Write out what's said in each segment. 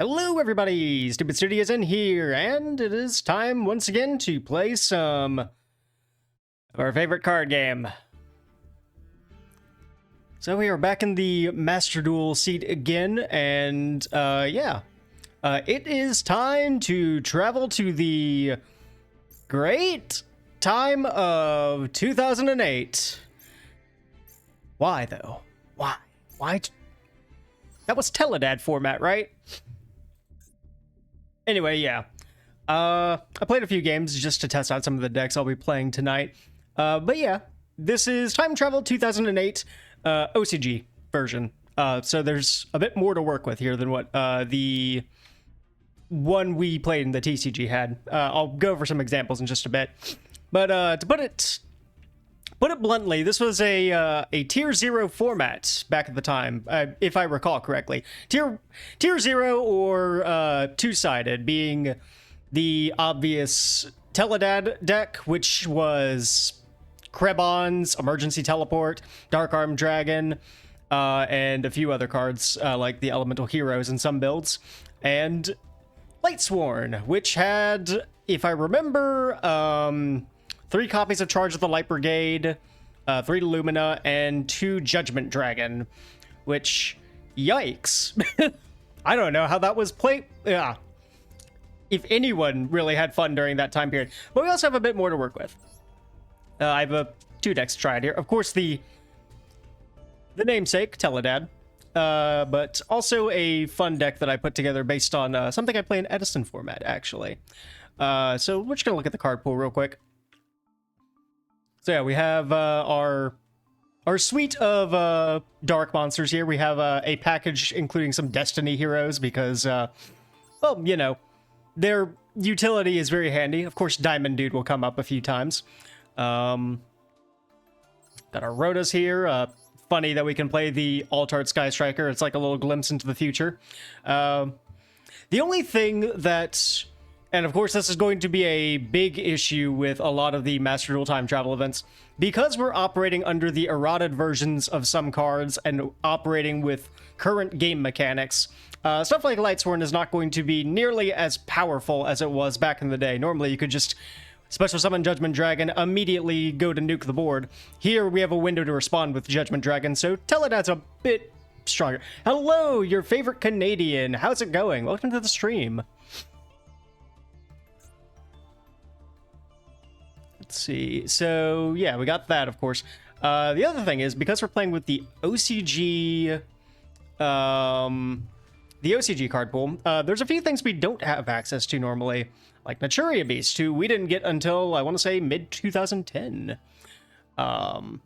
Hello everybody, StupidStudiosN here, and it is time once again to play some of our favorite card game. So we are back in the Master Duel seat again, and it is time to travel to the great time of 2008. Why though? Why? That was Tele-DAD format, right? Anyway, yeah. I played a few games just to test out some of the decks I'll be playing tonight. But yeah, this is Time Travel 2008 OCG version. So there's a bit more to work with here than what the one we played in the TCG had. I'll go over some examples in just a bit. But to put it bluntly, this was a tier 0 format back at the time, if I recall correctly. Tier 0 or two-sided, being the obvious Tele-DAD deck, which was Krebon's Emergency Teleport, Dark Arm Dragon, and a few other cards like the Elemental Heroes in some builds, and Lightsworn, which had, if I remember, 3 copies of Charge of the Light Brigade, 3 Lumina, and 2 Judgment Dragon, which, yikes. I don't know how that was played. Yeah. If anyone really had fun during that time period. But we also have a bit more to work with. I have 2 decks tried here. Of course, the namesake, Tele-DAD, but also a fun deck that I put together based on something I play in Edison format, actually. So we're just going to look at the card pool real quick. So yeah, we have our suite of dark monsters here. We have a package including some Destiny heroes because, well, you know, their utility is very handy. Of course, Diamond Dude will come up a few times. Got our Rotas here. Funny that we can play the Altart Sky Striker. It's like a little glimpse into the future. The only thing that... And of course, this is going to be a big issue with a lot of the Master Duel time travel events. Because we're operating under the errated versions of some cards and operating with current game mechanics, stuff like Lightsworn is not going to be nearly as powerful as it was back in the day. Normally, you could just special summon Judgment Dragon, immediately go to nuke the board. Here, we have a window to respond with Judgment Dragon, so Tele-DAD's a bit stronger. Hello, your favorite Canadian. How's it going? Welcome to the stream. Let's see. So, yeah, we got that, of course. The other thing is, because we're playing with the OCG... the OCG card pool, there's a few things we don't have access to normally. Like Naturia Beast, who we didn't get until, I want to say, mid-2010. And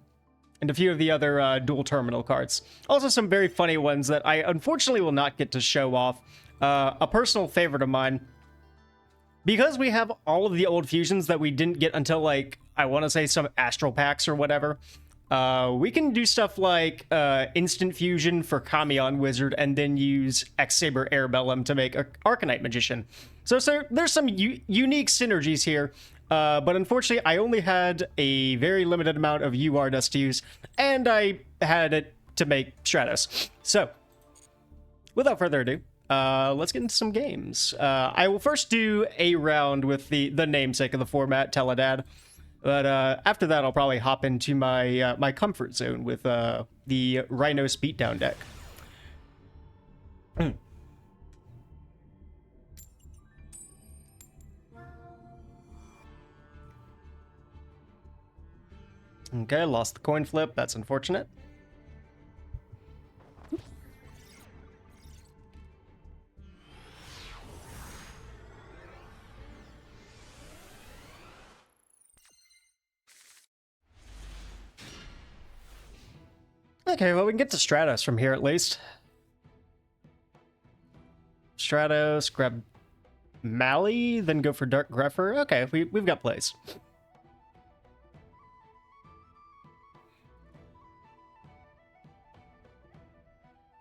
a few of the other dual terminal cards. Also some very funny ones that I unfortunately will not get to show off. A personal favorite of mine... Because we have all of the old fusions that we didn't get until, like, I want to say some Astral Packs or whatever, we can do stuff like Instant Fusion for Kamion Wizard and then use X-Saber Airbellum to make Arcanite Magician. So there's some unique synergies here, but unfortunately I only had a very limited amount of UR dust to use, and I had it to make Stratos. So, without further ado, let's get into some games. I will first do a round with the namesake of the format, Tele-DAD. But after that, I'll probably hop into my my comfort zone with the Rhinos Beatdown deck. Okay, lost the coin flip. That's unfortunate. Okay, well, we can get to Stratos from here, at least. Stratos, grab Mally, then go for Dark Grepher. Okay, we've got plays.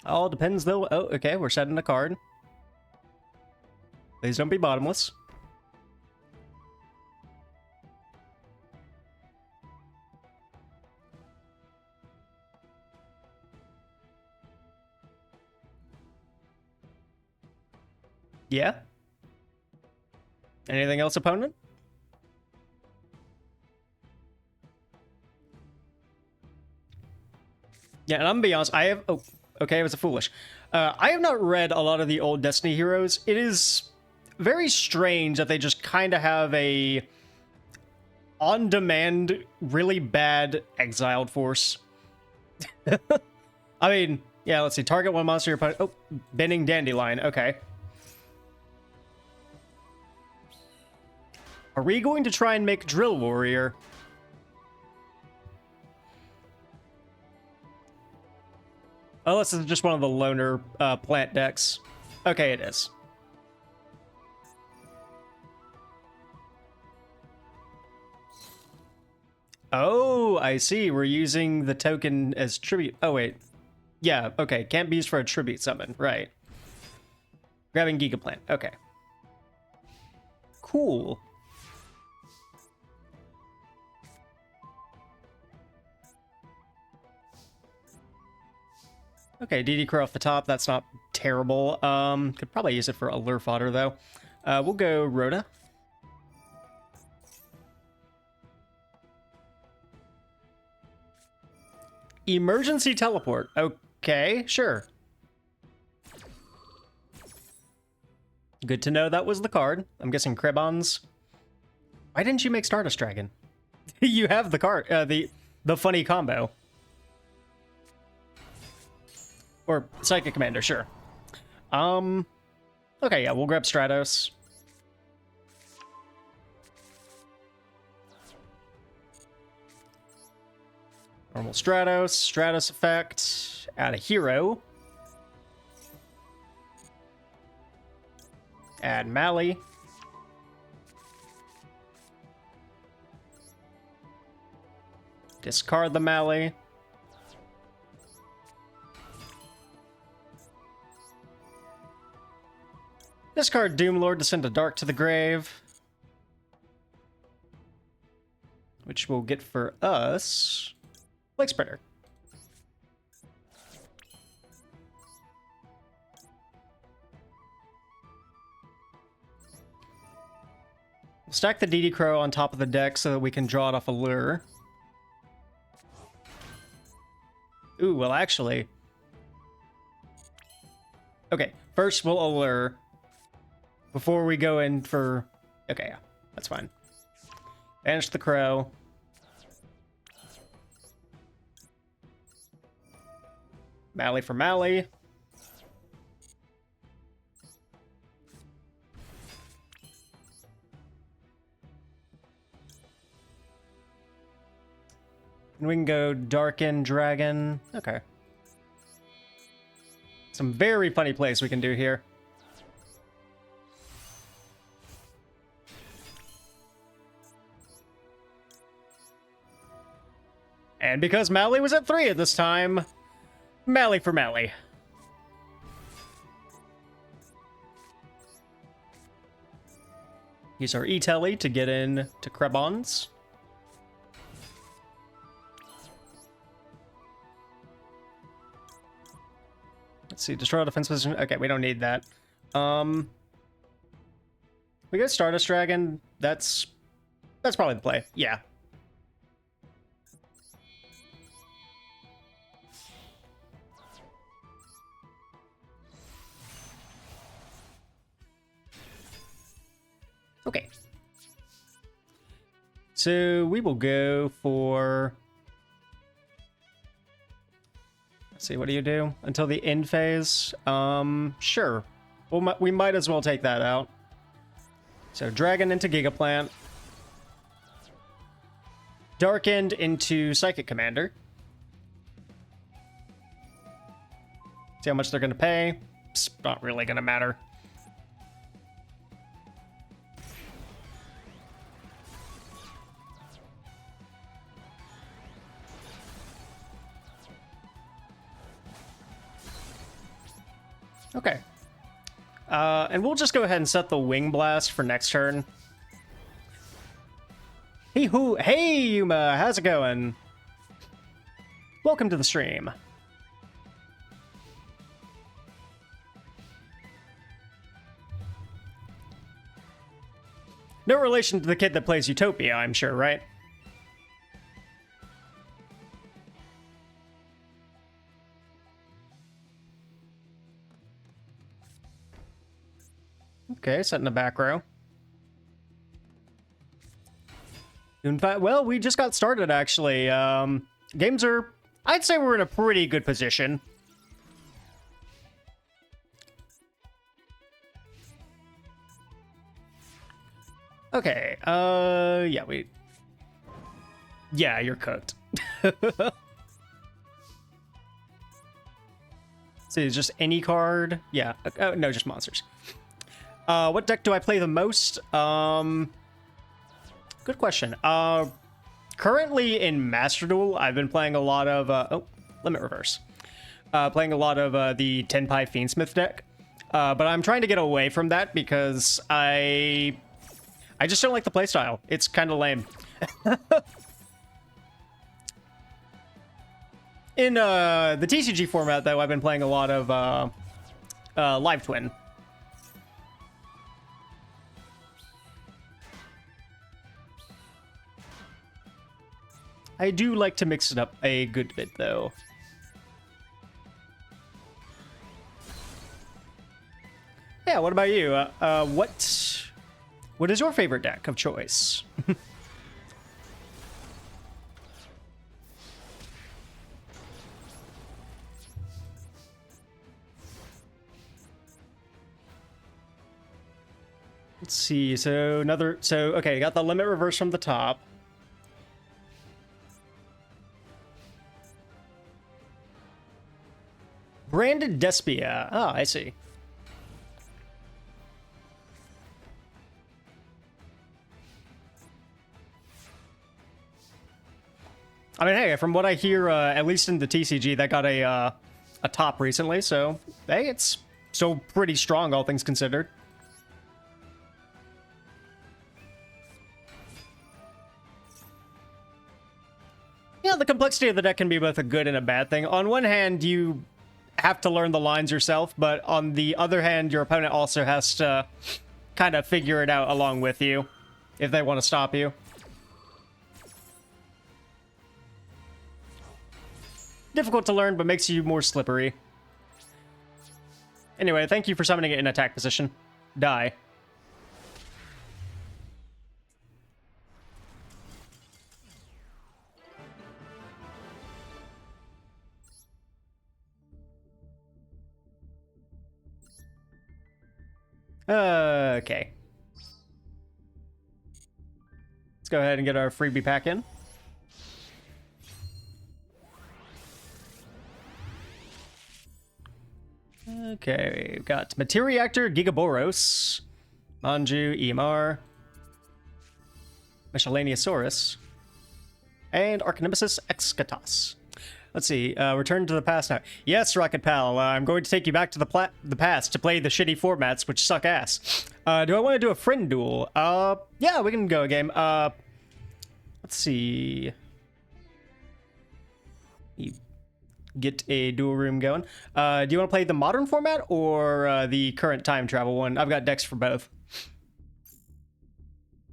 All depends, though. Oh, okay, we're setting a card. Please don't be bottomless. Yeah? Anything else, opponent? Yeah, and I'm gonna be honest, I have... Oh, okay, it was a foolish. I have not read a lot of the old Destiny heroes. It is very strange that they just kind of have a on-demand, really bad exiled force. I mean, yeah, let's see. Target one monster your opponent... Oh, Bending Dandelion. Okay. Are we going to try and make Drill Warrior? Oh, this is just one of the loner plant decks. Okay, it is. Oh, I see. We're using the token as tribute. Oh, wait. Yeah, okay. Can't be used for a tribute summon. Right. Grabbing Gigaplant. Okay. Cool. Okay, DD Crow off the top. That's not terrible. Could probably use it for Allure Fodder, though. We'll go Rhoda. Emergency Teleport. Okay, sure. Good to know that was the card. I'm guessing Krebons. Why didn't you make Stardust Dragon? You have the card, the funny combo. Or Psychic Commander, sure. Okay, yeah, we'll grab Stratos. Normal Stratos, Stratos effect, add a hero. Add Mally. Discard the Mally. Discard Doomlord to send a Dark to the grave. Which we'll get for us... Flake Spreader. We'll stack the DD Crow on top of the deck so that we can draw it off a lure. Ooh, well, actually... Okay, first we'll allure. Before we go in for... Okay, yeah, that's fine. Banish the Crow. Mally for Mally. And we can go Darken Dragon. Okay. Some very funny plays we can do here. And because Mally was at 3 at this time, Mally for Mally. Use our E-Telly to get in to Krebons. Let's see, destroy defense position. Okay, we don't need that. We got Stardust Dragon. That's probably the play. Yeah. Okay. So we will go for... Let's see, what do you do? Until the end phase? Sure. We might as well take that out. So Dragon into Gigaplant. Darkened into Psychic Commander. See how much they're going to pay. It's not really going to matter. Okay. And we'll just go ahead and set the Wing Blast for next turn. Hey, Yuma, how's it going? Welcome to the stream. No relation to the kid that plays Utopia, I'm sure, right? Okay, set in the back row. In fact, well, we just got started, actually. Games are... I'd say we're in a pretty good position. Okay, yeah, Yeah, you're cooked. So it's just any card? Yeah, no, just monsters. What deck do I play the most? Good question. Currently in Master Duel, I've been playing a lot of, Limit Reverse. Playing a lot of the Tenpai Fiendsmith deck. But I'm trying to get away from that because I just don't like the playstyle. It's kind of lame. In the TCG format, though, I've been playing a lot of Live Twin. I do like to mix it up a good bit, though. Yeah, what about you? What is your favorite deck of choice? Let's see. Okay, got the Limit Reverse from the top. Branded Despia. Oh, I see. I mean, hey, from what I hear, at least in the TCG, that got a top recently, so hey, it's still pretty strong, all things considered. Yeah, the complexity of the deck can be both a good and a bad thing. On one hand, you have to learn the lines yourself, but on the other hand, your opponent also has to kind of figure it out along with you if they want to stop you. Difficult to learn, but makes you more slippery. Anyway, thank you for summoning it in attack position. Die. Okay. Let's go ahead and get our freebie pack in. Okay, we've got Materiactor, Gigaboros, Manju, EMR, Miscellaneousaurus, and Archnemesis Excatos. Let's see, return to the past now. Yes, Rocket Pal, I'm going to take you back to the past to play the shitty formats, which suck ass. Do I want to do a friend duel? Yeah, we can go a game. Let's see. Get a duel room going. Do you want to play the modern format or the current time travel one? I've got decks for both.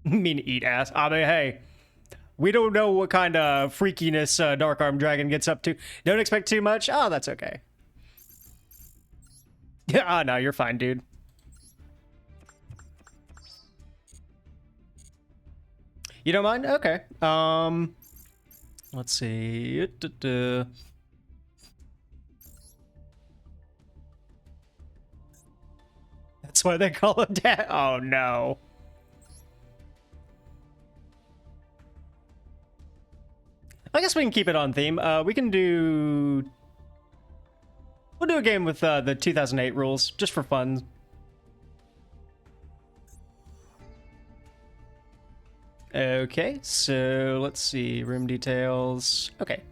Mean eat ass. I mean, hey. We don't know what kind of freakiness Dark Arm Dragon gets up to. Don't expect too much? Oh, that's okay. Yeah, no, you're fine, dude. You don't mind? Okay. Let's see. That's why they call him Dad. Oh, no. I guess we can keep it on theme. We can do... We'll do a game with the 2008 rules, just for fun. Okay, so let's see. Room details. Okay.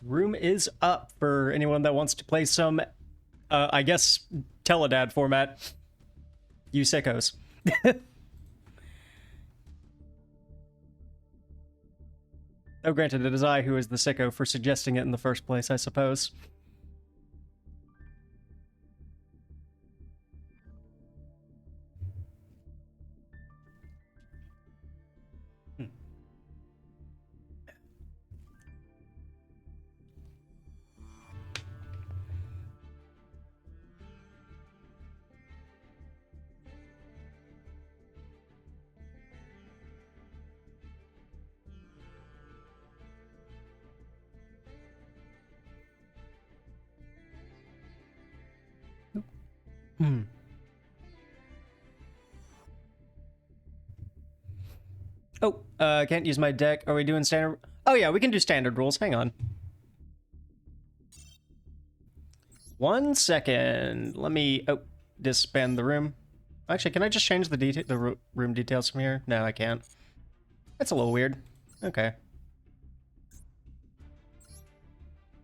Room is up for anyone that wants to play some, I guess, Tele-DAD format. You sickos. Oh, granted, it is I who is the sicko for suggesting it in the first place, I suppose. Oh, can't use my deck. Are we doing standard? Oh yeah, we can do standard rules. Hang on. 1 second. Let me disband the room. Actually, can I just change the room details from here? No, I can't. That's a little weird. Okay.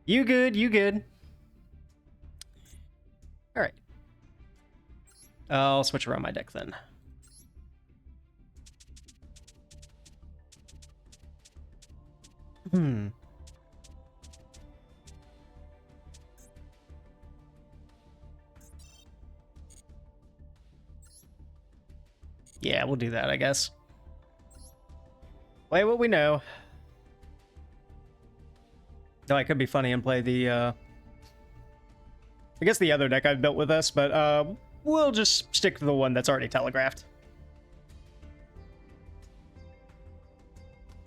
You good, you good. All right. I'll switch around my deck then. Yeah, we'll do that, I guess. Play what we know. Though I could be funny and play the, I guess the other deck I've built with this, but, we'll just stick to the one that's already telegraphed.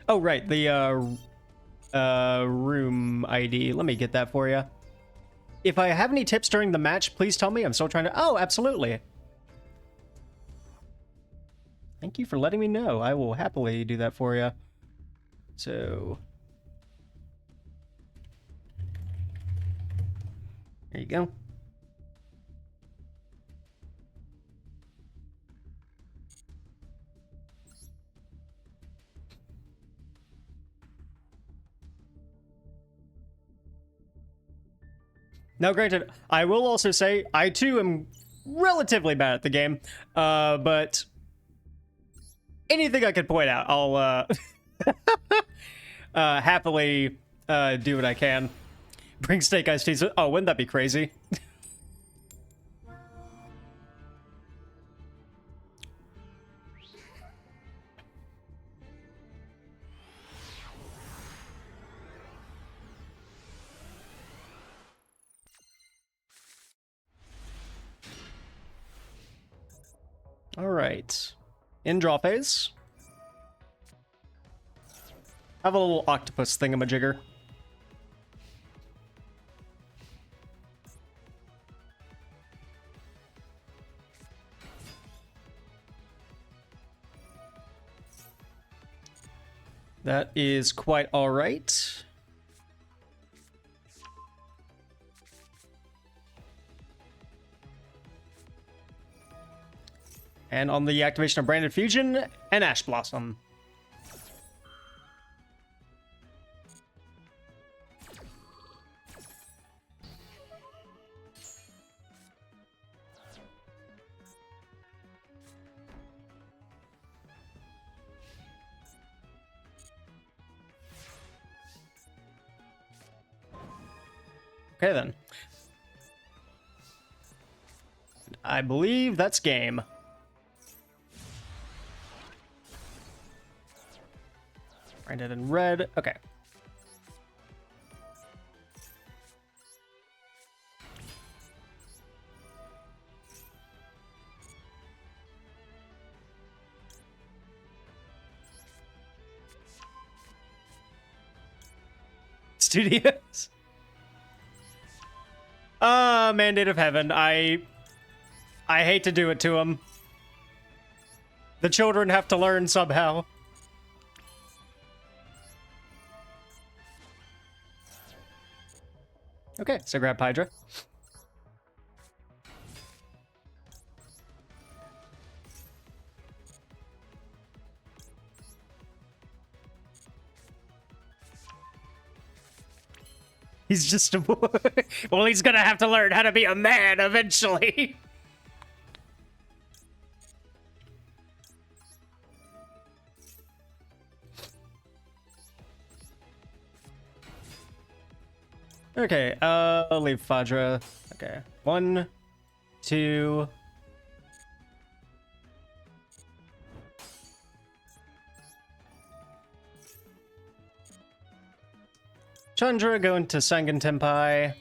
Oh, right, the, room ID. Let me get that for you. If I have any tips during the match, please tell me. I'm still trying to... Oh, absolutely. Thank you for letting me know. I will happily do that for you. So... there you go. Now, granted, I will also say I too am relatively bad at the game, but anything I could point out, I'll happily do what I can. Bring steak iced teas. Oh, wouldn't that be crazy? All right. In draw phase. Have a little octopus thingamajigger. That is quite all right. And on the activation of Branded Fusion, and Ash Blossom. Okay, then. I believe that's game. Branded in red. Okay. Studios. Mandate of Heaven. I hate to do it to them. The children have to learn somehow. Okay, so grab Hydra. He's just a boy. Well, he's gonna have to learn how to be a man eventually. Okay, I'll leave Fadra. Okay, 1, 2. Chandra going to Sangan Tenpai.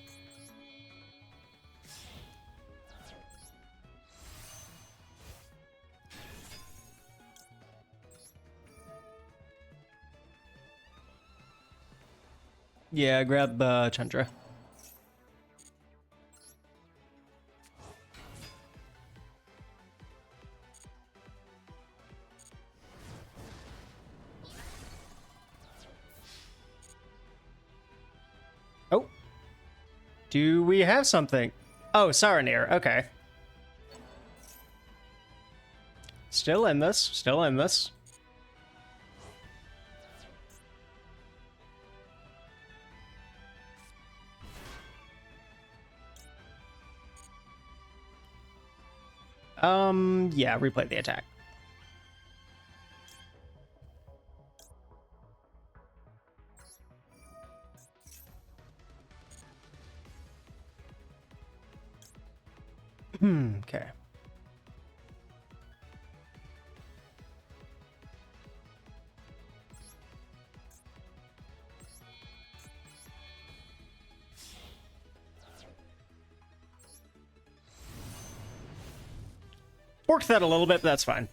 Yeah, grab Chandra. Oh. Do we have something? Oh, Saranir. Okay. Still in this. Still in this. Yeah, replay the attack. Okay. Worked that a little bit, but that's fine.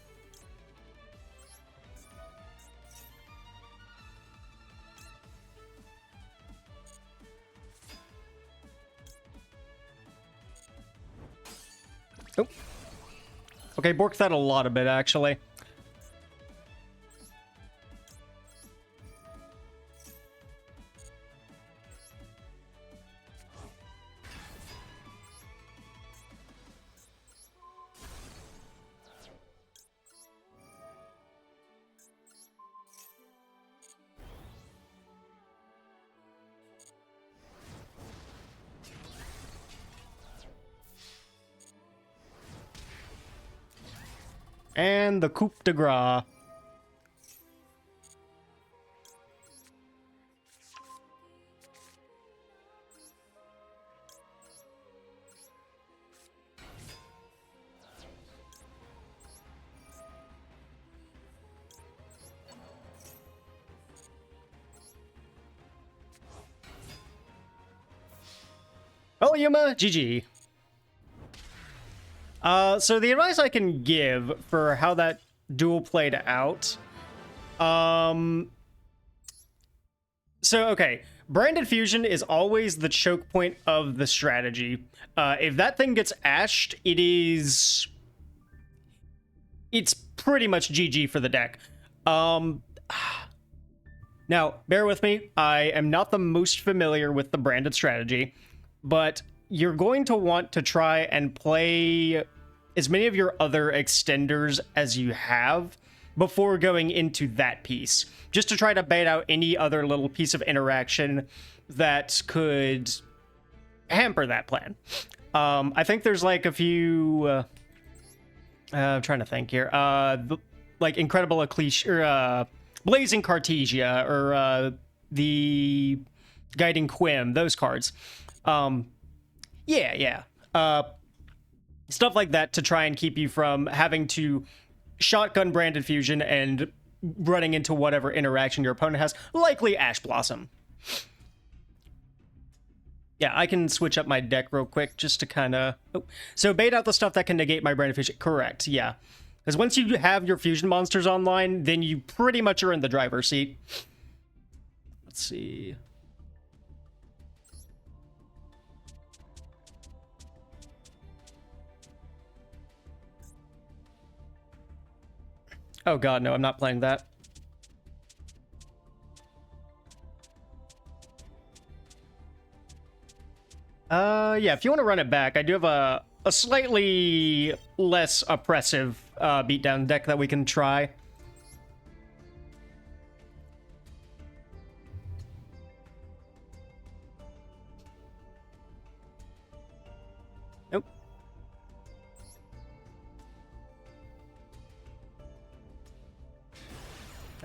Oh. Okay, borked that a lot of bit, actually. And the coup de grace. Well, Yuma, GG. So the advice I can give for how that duel played out, okay, Branded Fusion is always the choke point of the strategy. If that thing gets ashed, it's pretty much GG for the deck. Now, bear with me, I am not the most familiar with the Branded strategy, but you're going to want to try and play as many of your other extenders as you have before going into that piece, just to try to bait out any other little piece of interaction that could hamper that plan. I think there's like a few... I'm trying to think here. Like Incredible Ecclesia, or Blazing Cartesia, or the Guiding Quim, those cards. Yeah. Stuff like that to try and keep you from having to shotgun Branded Fusion and running into whatever interaction your opponent has, likely Ash Blossom. Yeah, I can switch up my deck real quick just to kind of... Oh. So bait out the stuff that can negate my Branded Fusion. Correct, yeah. Because once you have your fusion monsters online, then you pretty much are in the driver's seat. Let's see... Oh god, no, I'm not playing that. Yeah, if you want to run it back, I do have a slightly less oppressive beatdown deck that we can try.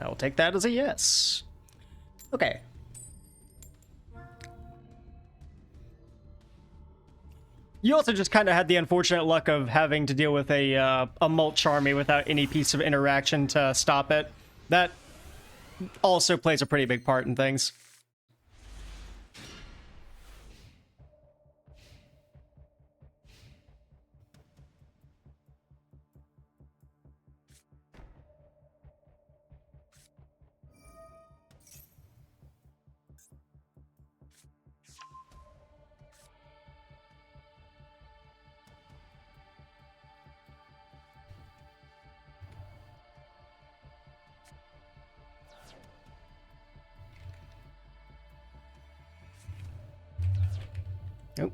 I'll take that as a yes. Okay. You also just kind of had the unfortunate luck of having to deal with a mulch army without any piece of interaction to stop it. That also plays a pretty big part in things. Nope.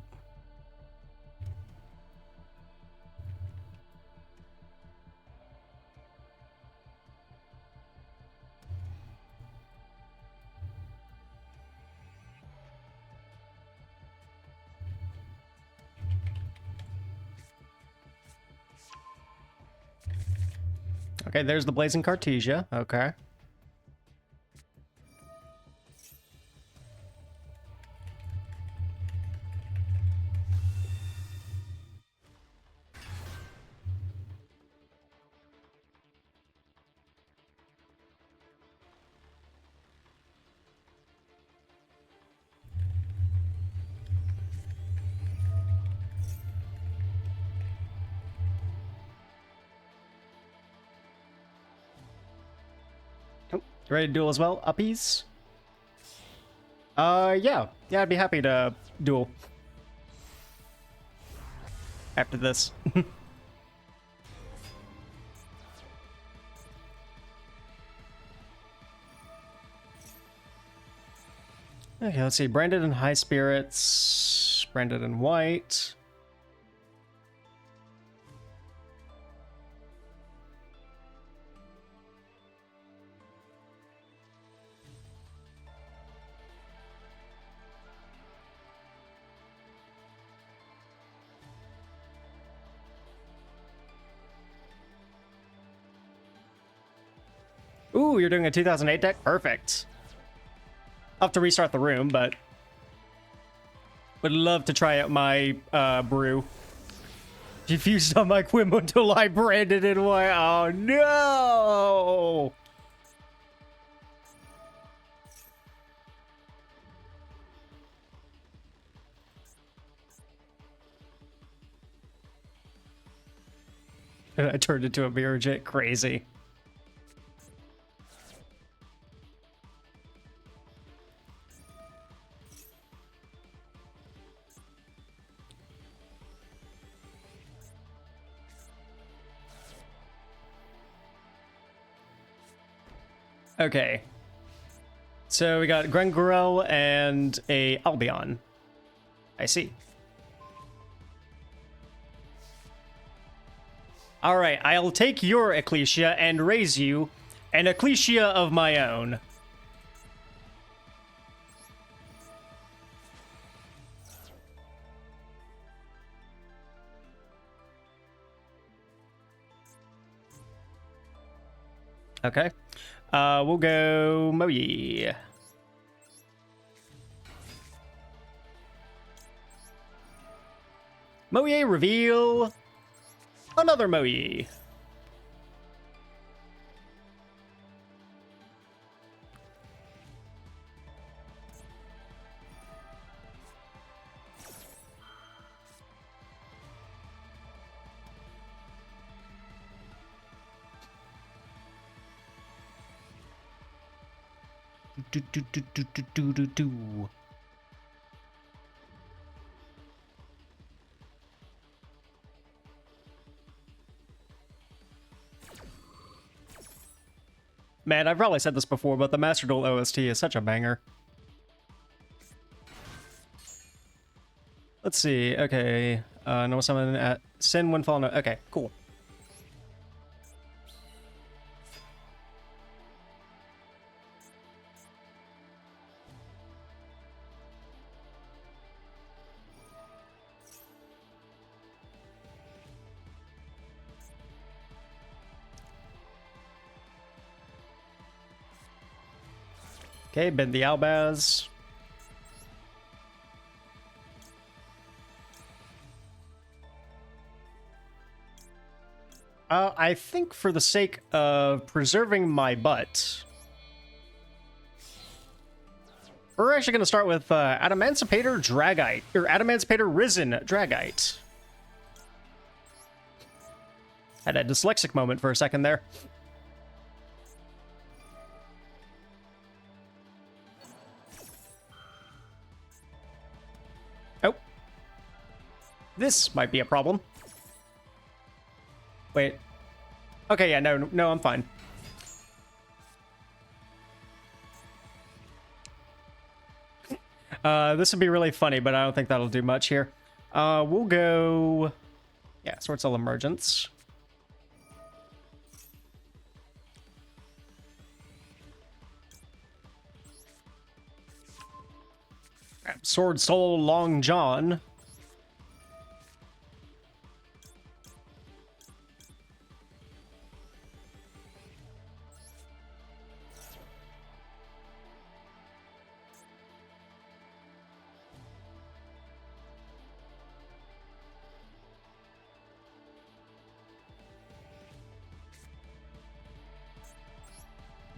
Okay, there's the Blazing Cartesia. Okay. Oh, ready to duel as well? Uppies? Yeah. Yeah, I'd be happy to duel. After this. Okay, let's see. Branded in high spirits. Branded in white. Ooh, you're doing a 2008 deck? Perfect. I'll have to restart the room, but would love to try out my brew. Diffused on my Quimbo until I branded it white. Oh no! I turned into a mirror jet. Crazy. Okay. So we got Grengorel and a Albion. I see. All right, I'll take your Ecclesia and raise you an Ecclesia of my own. Okay. We'll go Moyi. Moyi, reveal another Moyi. Do. Man, I've probably said this before, but the Master Duel OST is such a banger. Let's see. Okay. No summon at Sin when fallen. Okay, cool. Okay, bend the Albaz. I think for the sake of preserving my butt, we're actually going to start with Adamancipator Dragite, or Adamancipator Risen Dragite. Had a dyslexic moment for a second there. Oh. This might be a problem. Wait. Okay, yeah, no, I'm fine. This would be really funny, but I don't think that'll do much here. We'll go... Yeah, Sword Soul Emergence. Sword Soul Long John.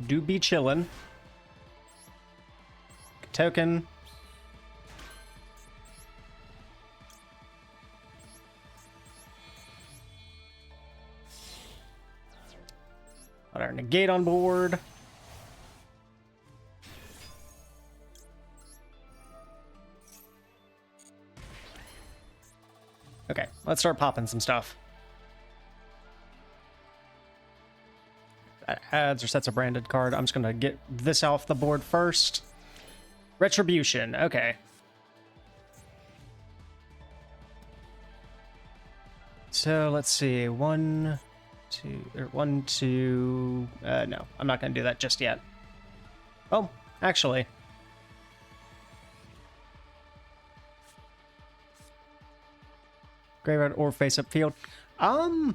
Do be chillin'. Token. Got our negate on board. Okay, let's start popping some stuff. That adds or sets a branded card. I'm just gonna get this off the board first. Retribution, okay. So let's see, one, two, no, I'm not gonna do that just yet. Oh, actually. Graveyard or face up field. And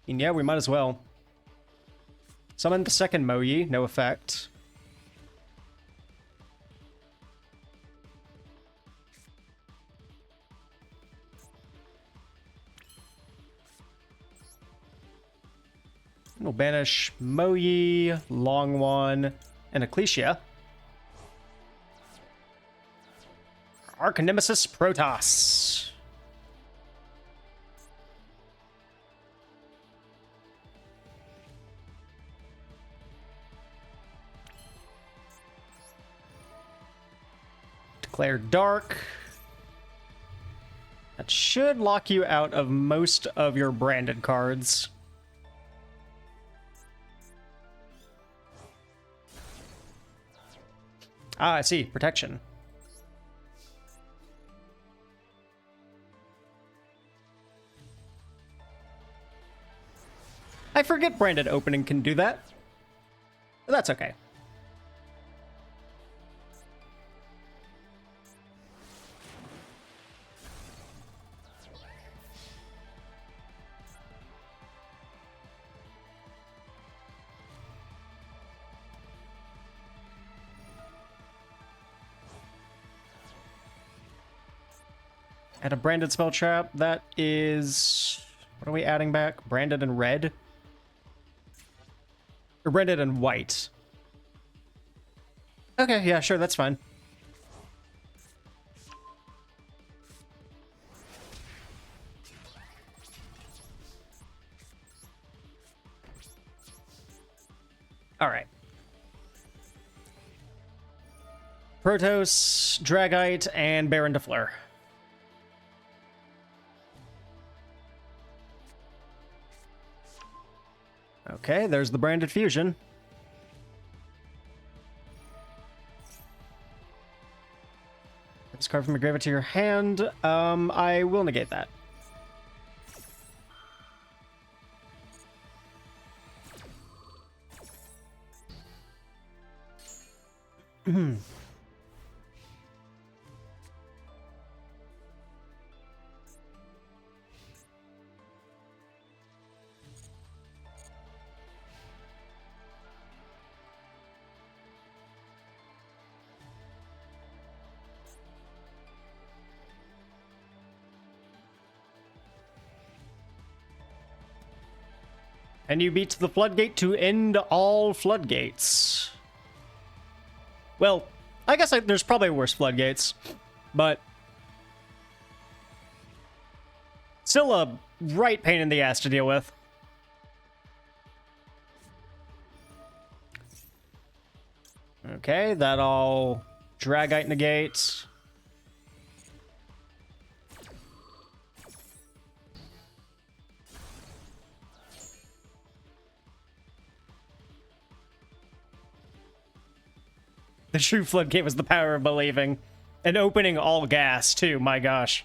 yeah, we might as well. Summon the second Moyi, no effect. We'll banish Moyi, Long One, and Ecclesia. Archnemesis Protoss. Declare Dark. That should lock you out of most of your branded cards. Ah, I see. Protection. I forget branded opening can do that. But that's okay. Add a branded spell trap. That is... What are we adding back? Branded and red? Or branded and white? Okay, yeah, sure, that's fine. Alright. Protoss, Dragite, and Baron de Fleur. Okay, there's the branded fusion. This card from your graveyard to your hand. I will negate that. And you beat the floodgate to end all floodgates. Well, I guess there's probably worse floodgates, but still a right pain in the ass to deal with. Okay, that all Dragite negates. The true floodgate was the power of believing. And opening all gas, too, my gosh.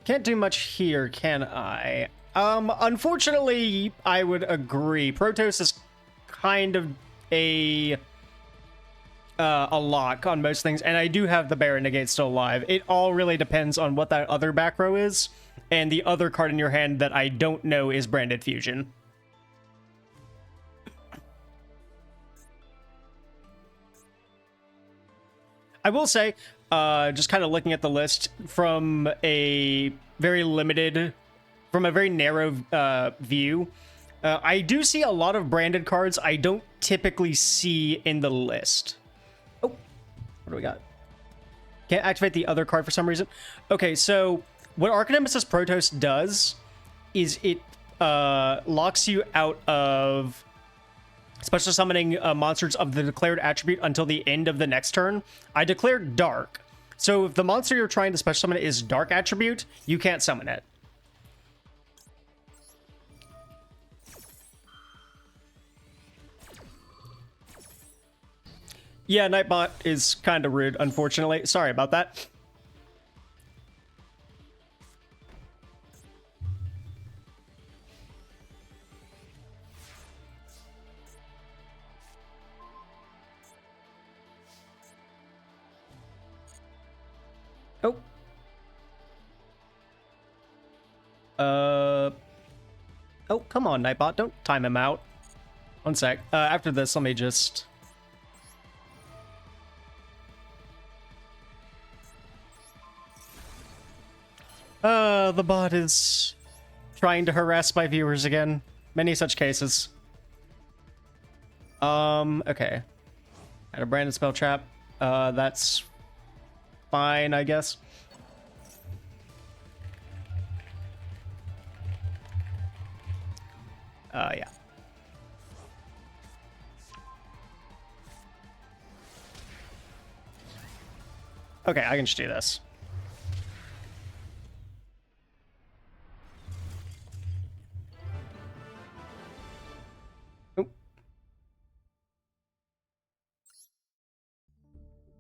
Can't do much here, can I? Unfortunately, I would agree. Protoss is kind of a lock on most things, and I do have the Baron Negate still alive. It all really depends on what that other back row is, and the other card in your hand that I don't know is Branded Fusion. I will say, just kind of looking at the list from a very narrow view, I do see a lot of branded cards I don't typically see in the list. Oh, what do we got? Can't activate the other card for some reason. Okay, so what Archnemesis Protoss does is it locks you out of special summoning monsters of the declared attribute until the end of the next turn. I declared Dark. So if the monster you're trying to special summon is Dark attribute, you can't summon it. Yeah, Nightbot is kind of rude, unfortunately. Sorry about that. Oh. Oh, come on, Nightbot. Don't time him out. One sec. After this, let me just... the bot is trying to harass my viewers again. Many such cases. Okay. Had a branded spell trap. That's fine, I guess. Yeah. Okay, I can just do this.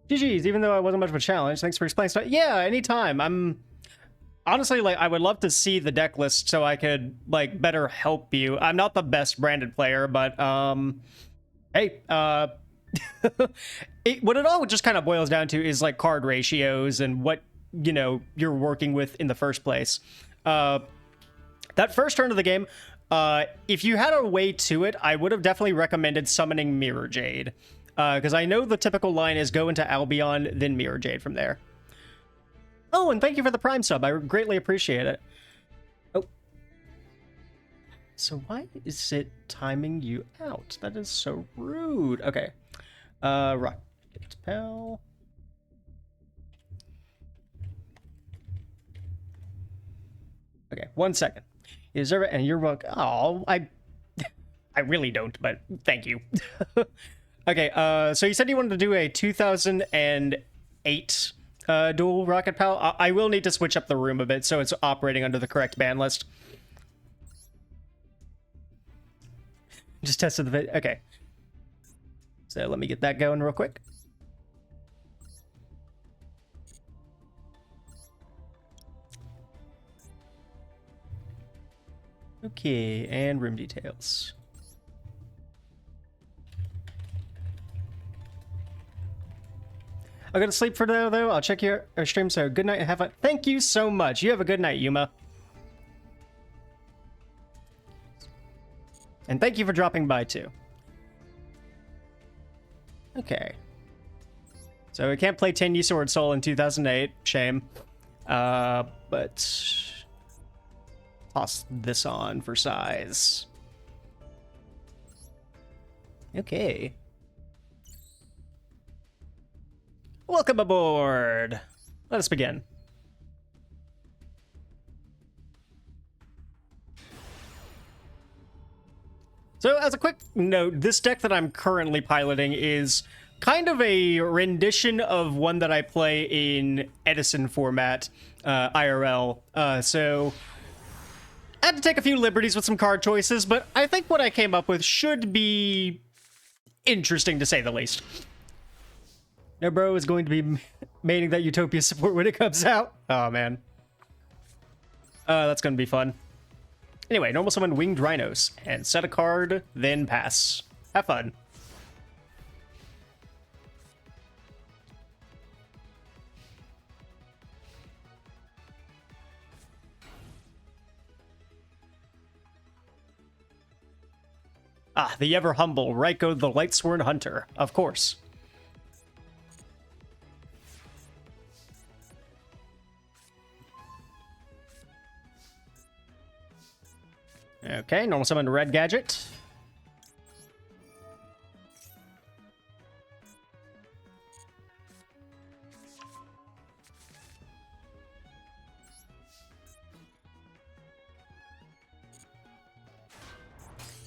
GG's, even though I wasn't much of a challenge. Thanks for explaining stuff. Yeah, anytime. I'm honestly, like, I would love to see the deck list so I could, like, better help you. I'm not the best branded player, but, hey, what it all just kind of boils down to is, like, card ratios and what, you know, you're working with in the first place. That first turn of the game, if you had a way to it, I would have definitely recommended summoning Mirror Jade. Because I know the typical line is go into Albion, then Mirror Jade from there. Oh, and thank you for the Prime sub. I greatly appreciate it. Oh. So why is it timing you out? That is so rude. Okay. Rocket Pell. Okay, 1 second. Is there... And you're welcome. Oh, I really don't, but thank you. Okay, so you said you wanted to do a 2008 dual Rocket Pal. I will need to switch up the room a bit so it's operating under the correct ban list. Just tested the video. Okay. So let me get that going real quick. Okay, and room details. I'm gonna sleep for now, though. I'll check your stream, so good night and have fun. Thank you so much. You have a good night, Yuma. And thank you for dropping by, too. Okay. So we can't play Tenyi Sword Soul in 2008. Shame. But toss this on for size. Okay. Welcome aboard. Let us begin. So as a quick note, this deck that I'm currently piloting is kind of a rendition of one that I play in Edison format, IRL. So I had to take a few liberties with some card choices, but I think what I came up with should be interesting to say the least. No, bro is going to be maining that Utopia support when it comes out. Oh, man. That's going to be fun. Anyway, normal summon Winged Rhinos, and set a card, then pass. Have fun. Ah, the ever-humble Raiko the Lightsworn Hunter, of course. Okay, normal summon Red Gadget.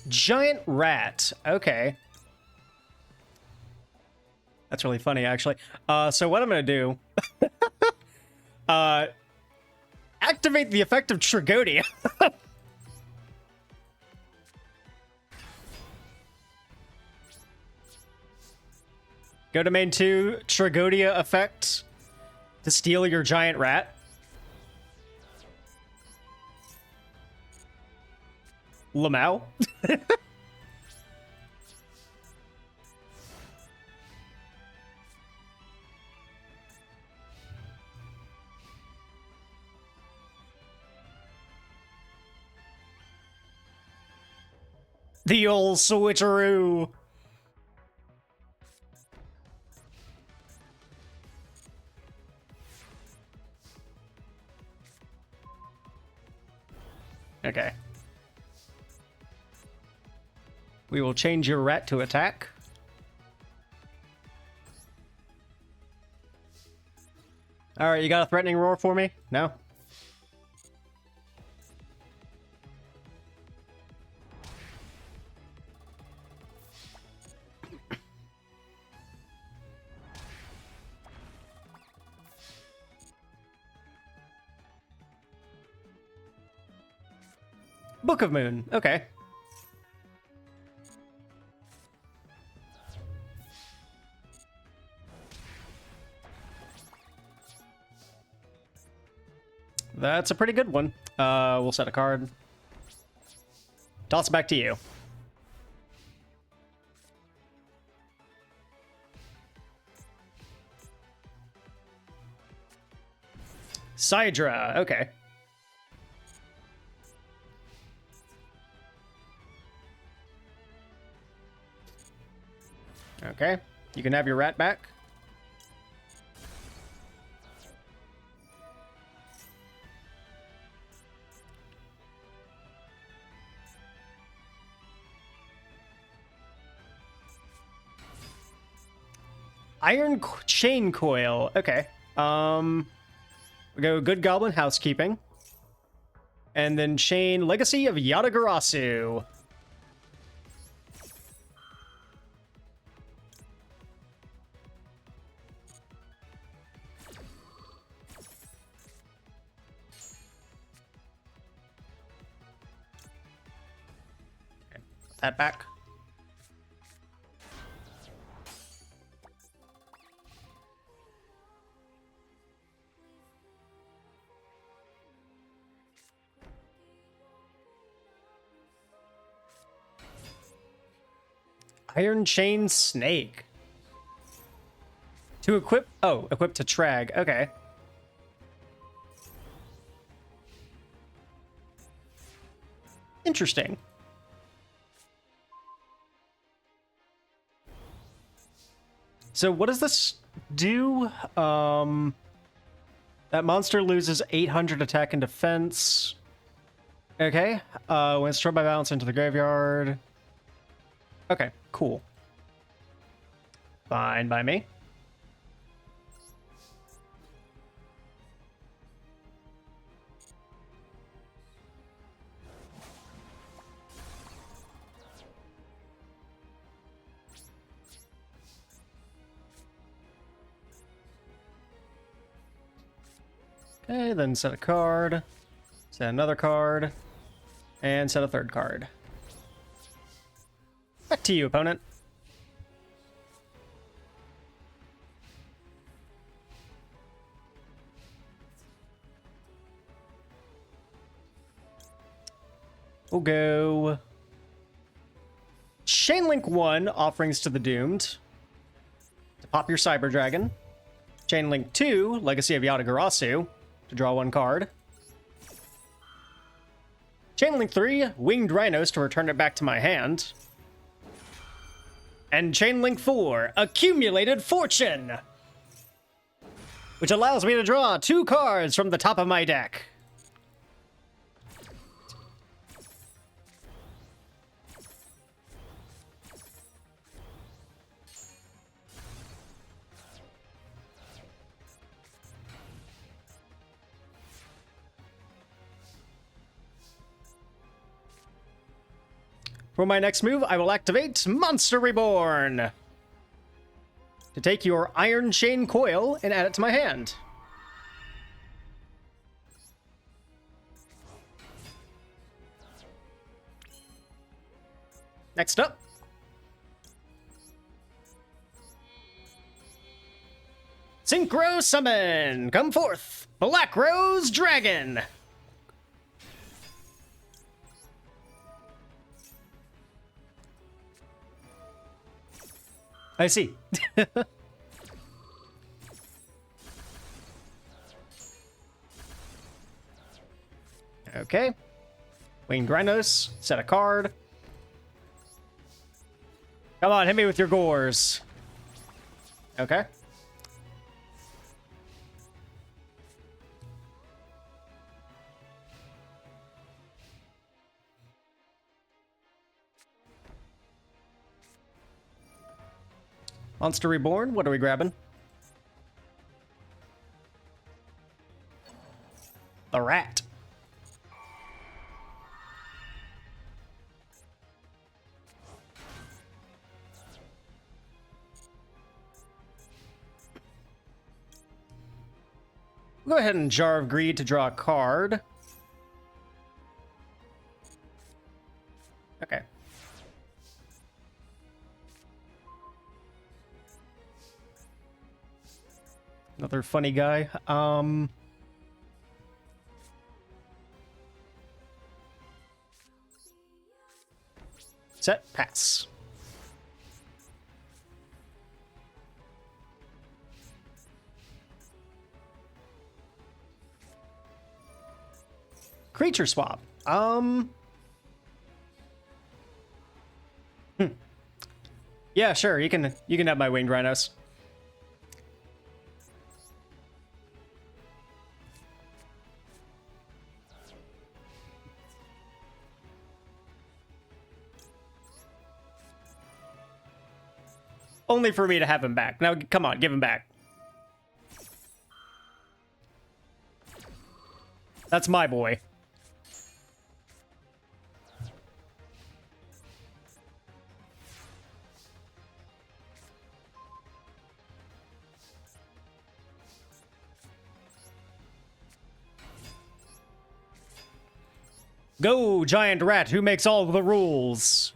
Giant Rat. Okay. That's really funny, actually. So what I'm going to do... activate the effect of Tragodia. Go to main 2, Tragodia effect to steal your giant rat. Lamau. The old switcheroo. Okay. We will change your rat to attack. Alright, you got a threatening roar for me? No? Book of Moon. Okay. That's a pretty good one. We'll set a card. Toss it back to you. Sidra. Okay. Okay. You can have your rat back. Chain Coil. Okay. We go Good Goblin Housekeeping. And then Chain Legacy of Yatagarasu. Okay. Put that back. Iron Chain Snake. To equip... Oh, equip to Trag. Okay. Interesting. So what is this do. That monster loses 800 attack and defense. Okay. When it's destroyed by balance into the graveyard. Okay, cool. Fine by me. Okay, then set a card, set another card, and set a third card. Back to you, opponent. We'll go Chainlink 1, Offerings to the Doomed, to pop your Cyber Dragon. Chainlink 2, Legacy of Yatagarasu, to draw one card. Chainlink 3, Winged Rhinos, to return it back to my hand. And Chainlink 4, Accumulated Fortune, which allows me to draw 2 cards from the top of my deck. For my next move, I will activate Monster Reborn to take your Iron Chain Coil and add it to my hand. Next up, Synchro Summon! Come forth, Black Rose Dragon! I see. Okay. Winged Rhinos, set a card. Come on, hit me with your gores. Okay. Monster Reborn, what are we grabbing? The Rat. Go ahead and Jar of Greed to draw a card. Okay. Another funny guy. Set, pass. Creature swap. Yeah, sure. You can have my Winged Rhinos. Only for me to have him back. Now, come on, give him back. That's my boy. Go, giant rat who makes all the rules.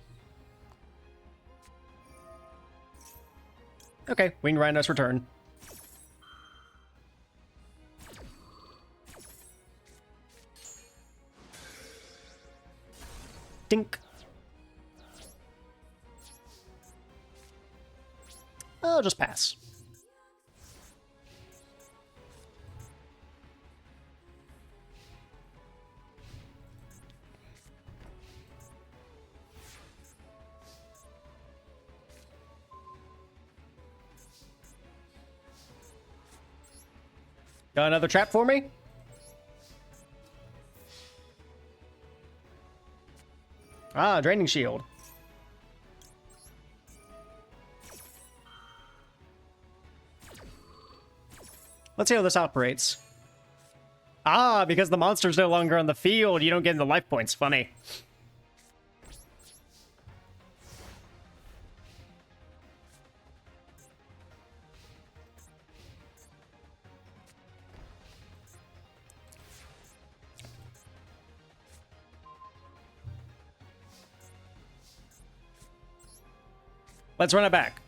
Okay, Winged Rhinos return. Dink. I'll just pass. Got another trap for me? Ah, draining shield. Let's see how this operates. Ah, because the monster's no longer on the field, you don't get the life points. Funny. Let's run it back.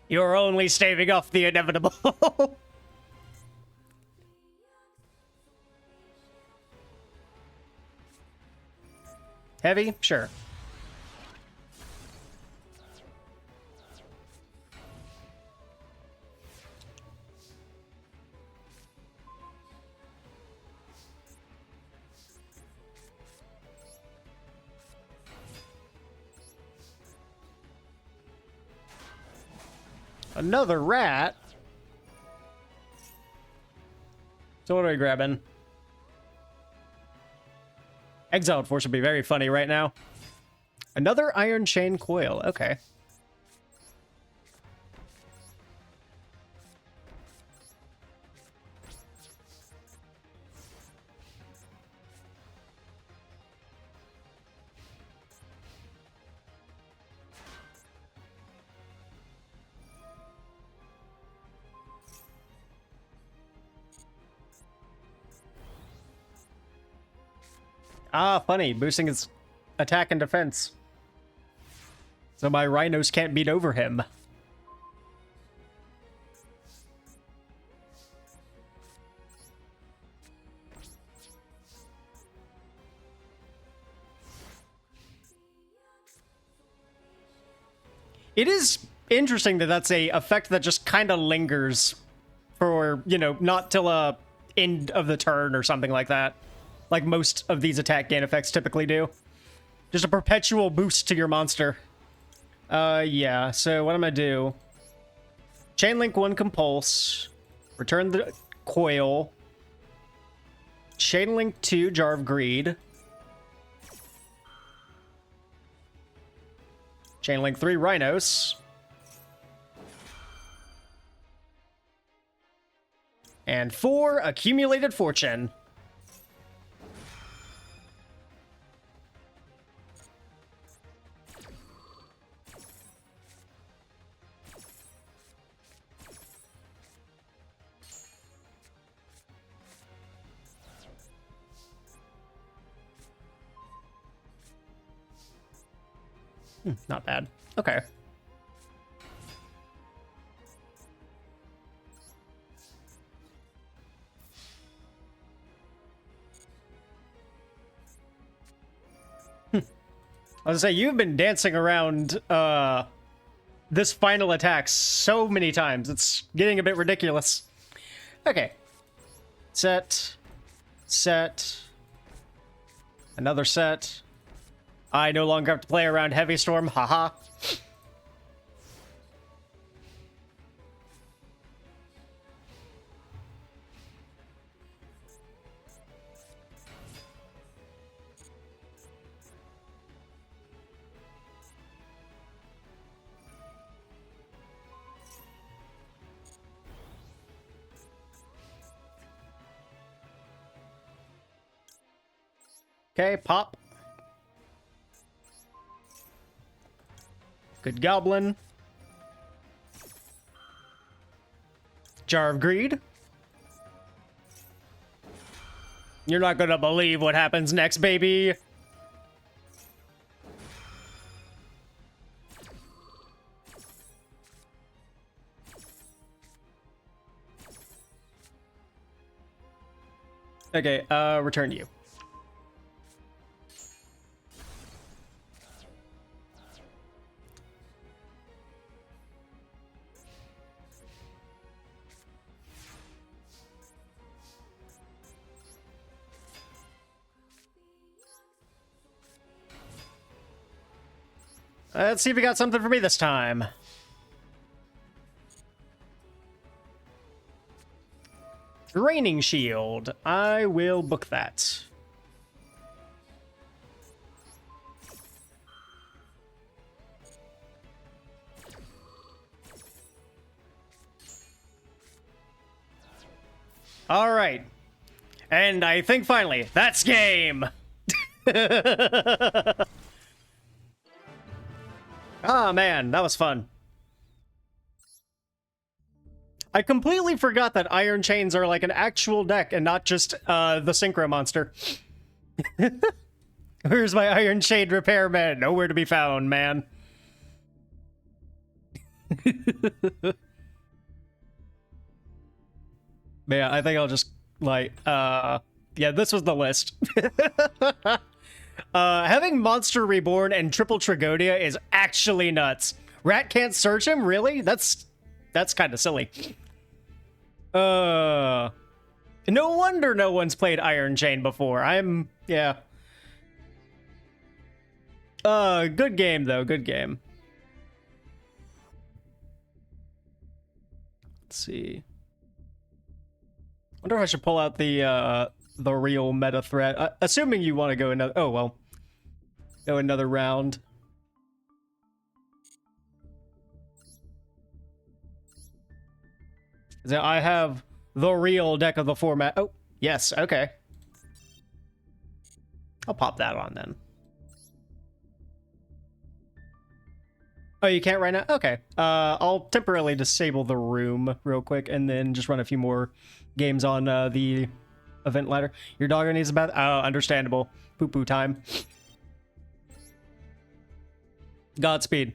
You're only staving off the inevitable. Heavy? Sure. Another rat? So what are we grabbing? Exiled Force would be very funny right now. Another Iron Chain Coil. Okay. Ah, funny. Boosting his attack and defense. So my rhinos can't beat over him. It is interesting that that's a effect that just kind of lingers for, you know, not till a end of the turn or something like that. Like most of these attack gain effects typically do. Just a perpetual boost to your monster. Yeah, so what I'm gonna do... Chainlink 1 Compulse. Return the Coil. Chainlink 2 Jar of Greed. Chainlink 3 Rhinos. And 4 Accumulated Fortune. Not bad. Okay. I was gonna say, you've been dancing around this final attack so many times. It's getting a bit ridiculous. Okay. Set. Set. Another set. I no longer have to play around Heavy Storm, haha. Okay, pop. Good Goblin. Jar of Greed. You're not gonna believe what happens next, baby. Okay, return you. Let's see if we got something for me this time. Draining Shield. I will book that. All right. And I think finally, that's game! Ah, man, that was fun. I completely forgot that Iron Chains are like an actual deck and not just the Synchro monster. Where's my Iron Chain repairman? Nowhere to be found, man. Yeah, I think I'll just, like, yeah, this was the list. Having Monster Reborn and Triple Tragodia is actually nuts. Rat can't search him? Really? That's kind of silly. No wonder no one's played Iron Chain before. Yeah. Good game, though. Good game. Let's see. Wonder if I should pull out the real meta threat. Assuming you want to go another... Oh, well. Go another round. So I have the real deck of the format. Oh, yes, okay. I'll pop that on then. Oh, you can't right now? Okay. I'll temporarily disable the room real quick and then just run a few more games on the event ladder. Your doggo needs a bath? Oh, understandable. Poo-poo time. Godspeed.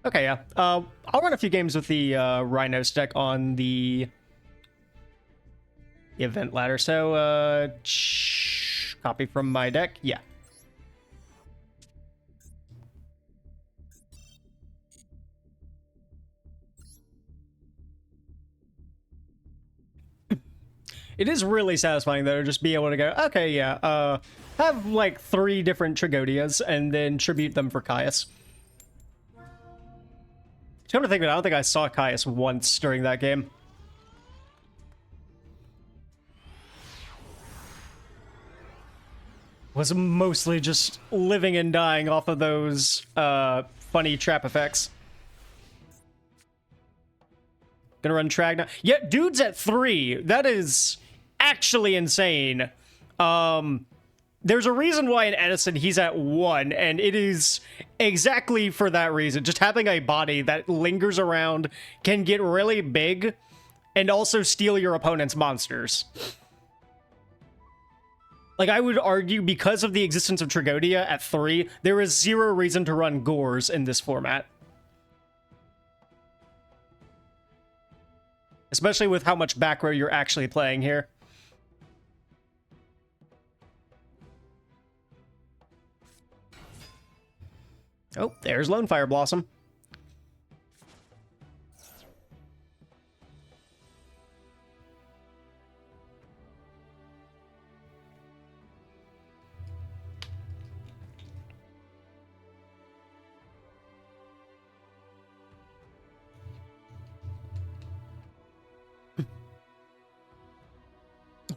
Okay, yeah. I'll run a few games with the Rhinos deck on the event ladder. So, copy from my deck. Yeah. It is really satisfying, though, to just be able to go, okay, yeah, have, like, 3 different Tragodias, and then tribute them for Caius. Come to think of it, I don't think I saw Caius once during that game. Was mostly just living and dying off of those, funny trap effects. Gonna run Trag now. Yeah, dude's at 3. That is actually insane. There's a reason why in Edison he's at 1, and it is exactly for that reason. Just having a body that lingers around can get really big and also steal your opponent's monsters. Like, I would argue because of the existence of Tragodia at 3, there is 0 reason to run Gores in this format. Especially with how much back row you're actually playing here. Oh, there's Lone Fire Blossom.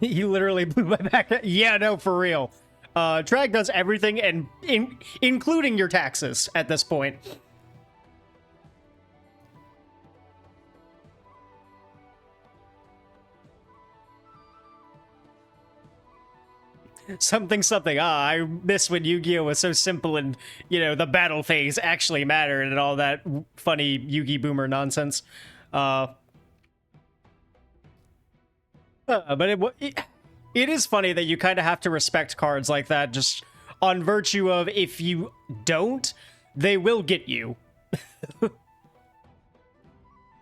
You literally blew my back. Yeah, no, for real. Trag does everything, and including your taxes at this point. Something. Ah, I miss when Yu-Gi-Oh! Was so simple and, you know, the battle phase actually mattered and all that funny Yu-Gi Boomer nonsense. But it is funny that you kind of have to respect cards like that just on virtue of if you don't, they will get you.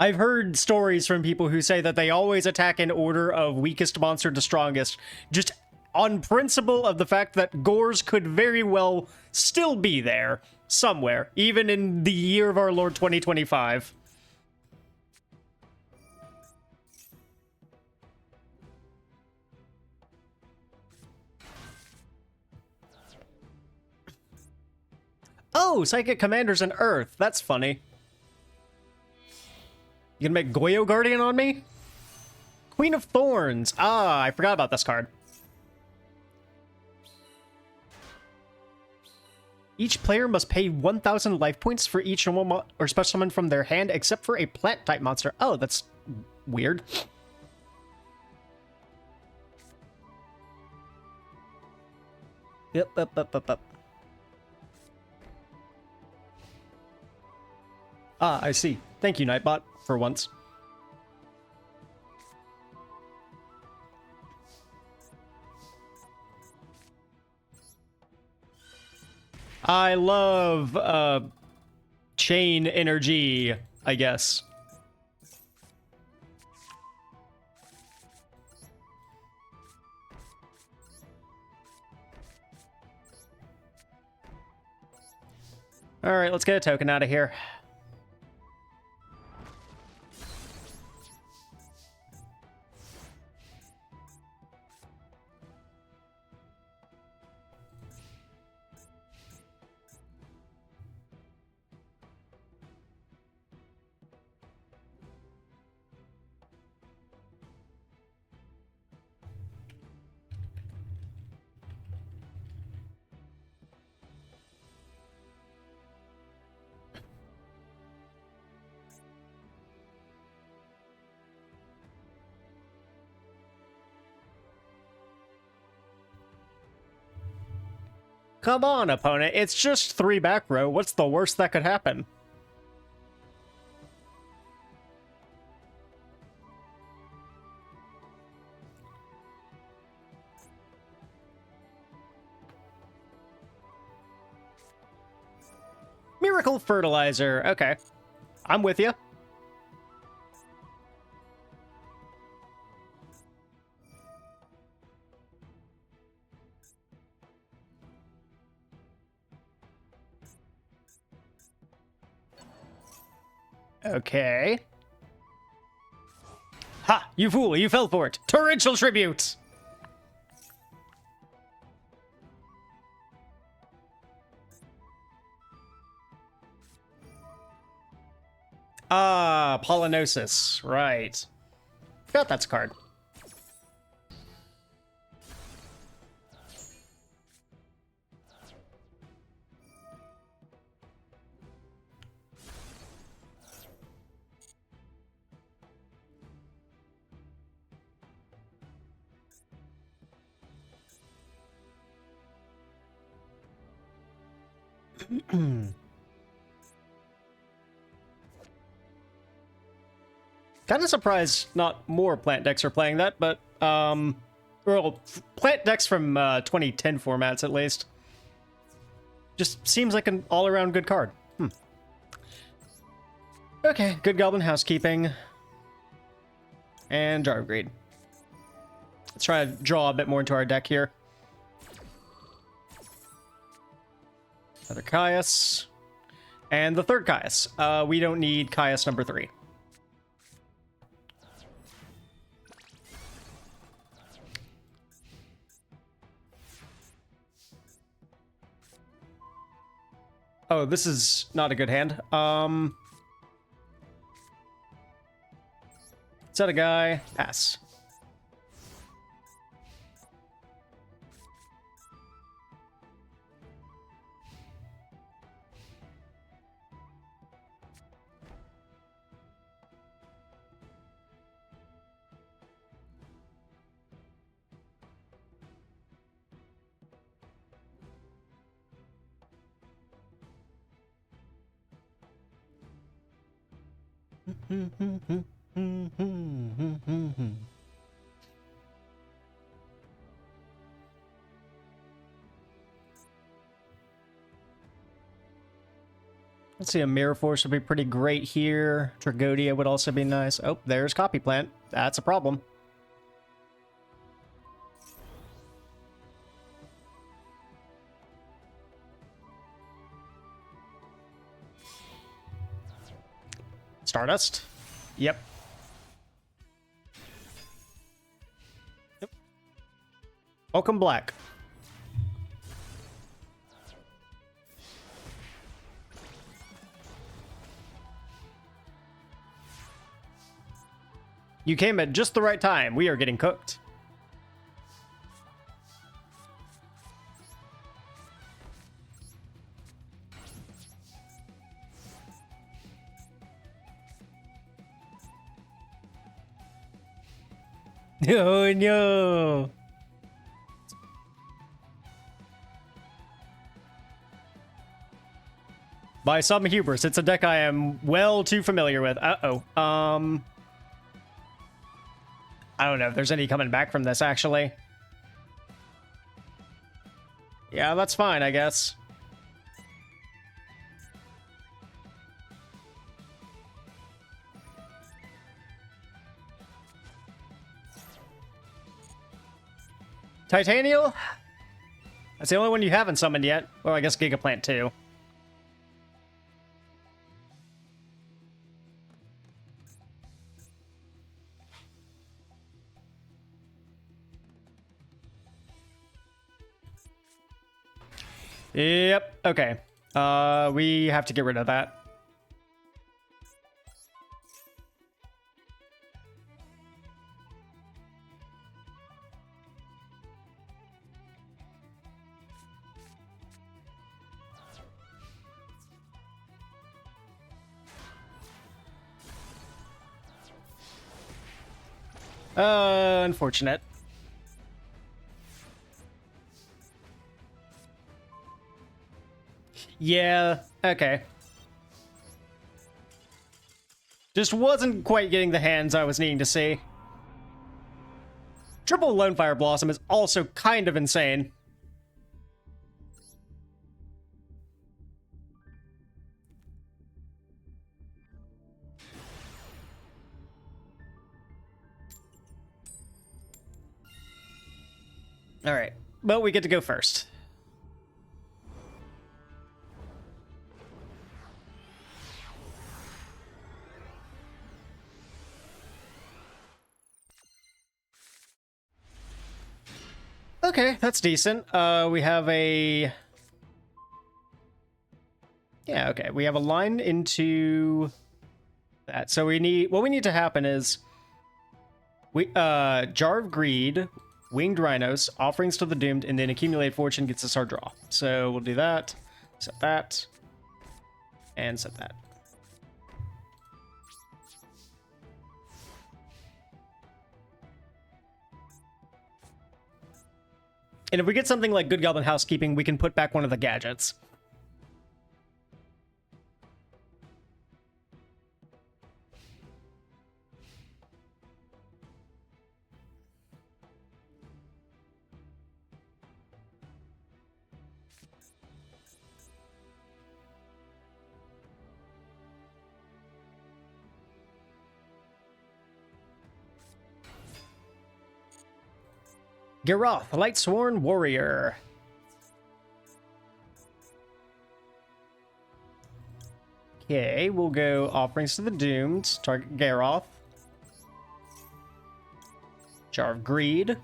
I've heard stories from people who say that they always attack in order of weakest monster to strongest, just on principle of the fact that Gores could very well still be there somewhere, even in the year of our Lord 2025. Oh, Psychic Commander's an Earth. That's funny. You gonna make Goyo Guardian on me? Queen of Thorns. Ah, I forgot about this card. Each player must pay 1,000 life points for each normal or special summon from their hand, except for a plant-type monster. Oh, that's weird. Yep. Ah, I see. Thank you, Nightbot, for once. I love chain energy, I guess. All right, let's get a token out of here. Come on, opponent. It's just 3 back row. What's the worst that could happen? Miracle Fertilizer. Okay. I'm with you. Okay. Ha! You fool! You fell for it! Torrential Tribute! Ah, Pollinosis. Right. Forgot that's a card. Kind of surprised not more plant decks are playing that, but well, plant decks from 2010 formats at least. Just seems like an all-around good card. Okay, good Goblin Housekeeping. And Jar of Greed. Let's try to draw a bit more into our deck here. Another Caius. And the third Caius. We don't need Caius number 3. Oh, this is not a good hand. Set a guy. Pass. Let's see, a Mirror Force would be pretty great here. Tragodia would also be nice. Oh, there's Copy Plant. That's a problem. Stardust? Yep. Welcome Black. You came at just the right time. We are getting cooked. Oh no! By some hubris, it's a deck I am well too familiar with. Uh-oh. I don't know if there's any coming back from this, actually. Yeah, that's fine, I guess. Titanial? That's the only one you haven't summoned yet. Well, I guess Gigaplant too. Yep, okay. We have to get rid of that. Unfortunate. Yeah, okay. Just wasn't quite getting the hands I was needing to see. Triple Lone Fire Blossom is also kind of insane. All right, well, we get to go first. Okay, that's decent. We have a... Yeah, okay. We have a line into that. So we need... What we need to happen is... Jar of Greed, Winged Rhinos, Offerings to the Doomed, and then Accumulated Fortune gets us our draw. So we'll do that, and set that. And if we get something like Good Goblin Housekeeping, we can put back one of the gadgets. Garoth, Lightsworn Warrior. Okay, we'll go Offerings to the Doomed, target Garoth. Jar of Greed.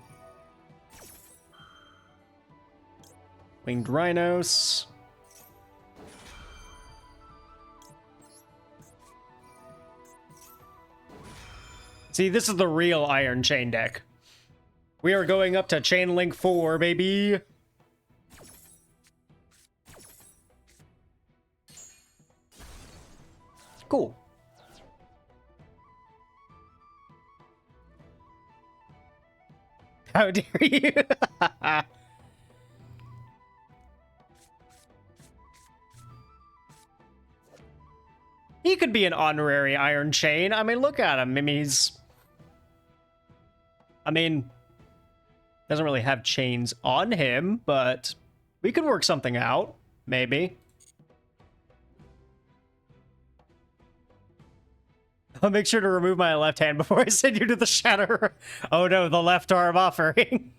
Winged Rhinos. See, this is the real Iron Chain deck. We are going up to Chain Link 4, baby. Cool. How dare you? He could be an honorary Iron Chain. I mean, look at him. I mean, doesn't really have chains on him, but we could work something out, maybe. I'll make sure to remove my left hand before I send you to the Shatter. Oh no, the left arm offering.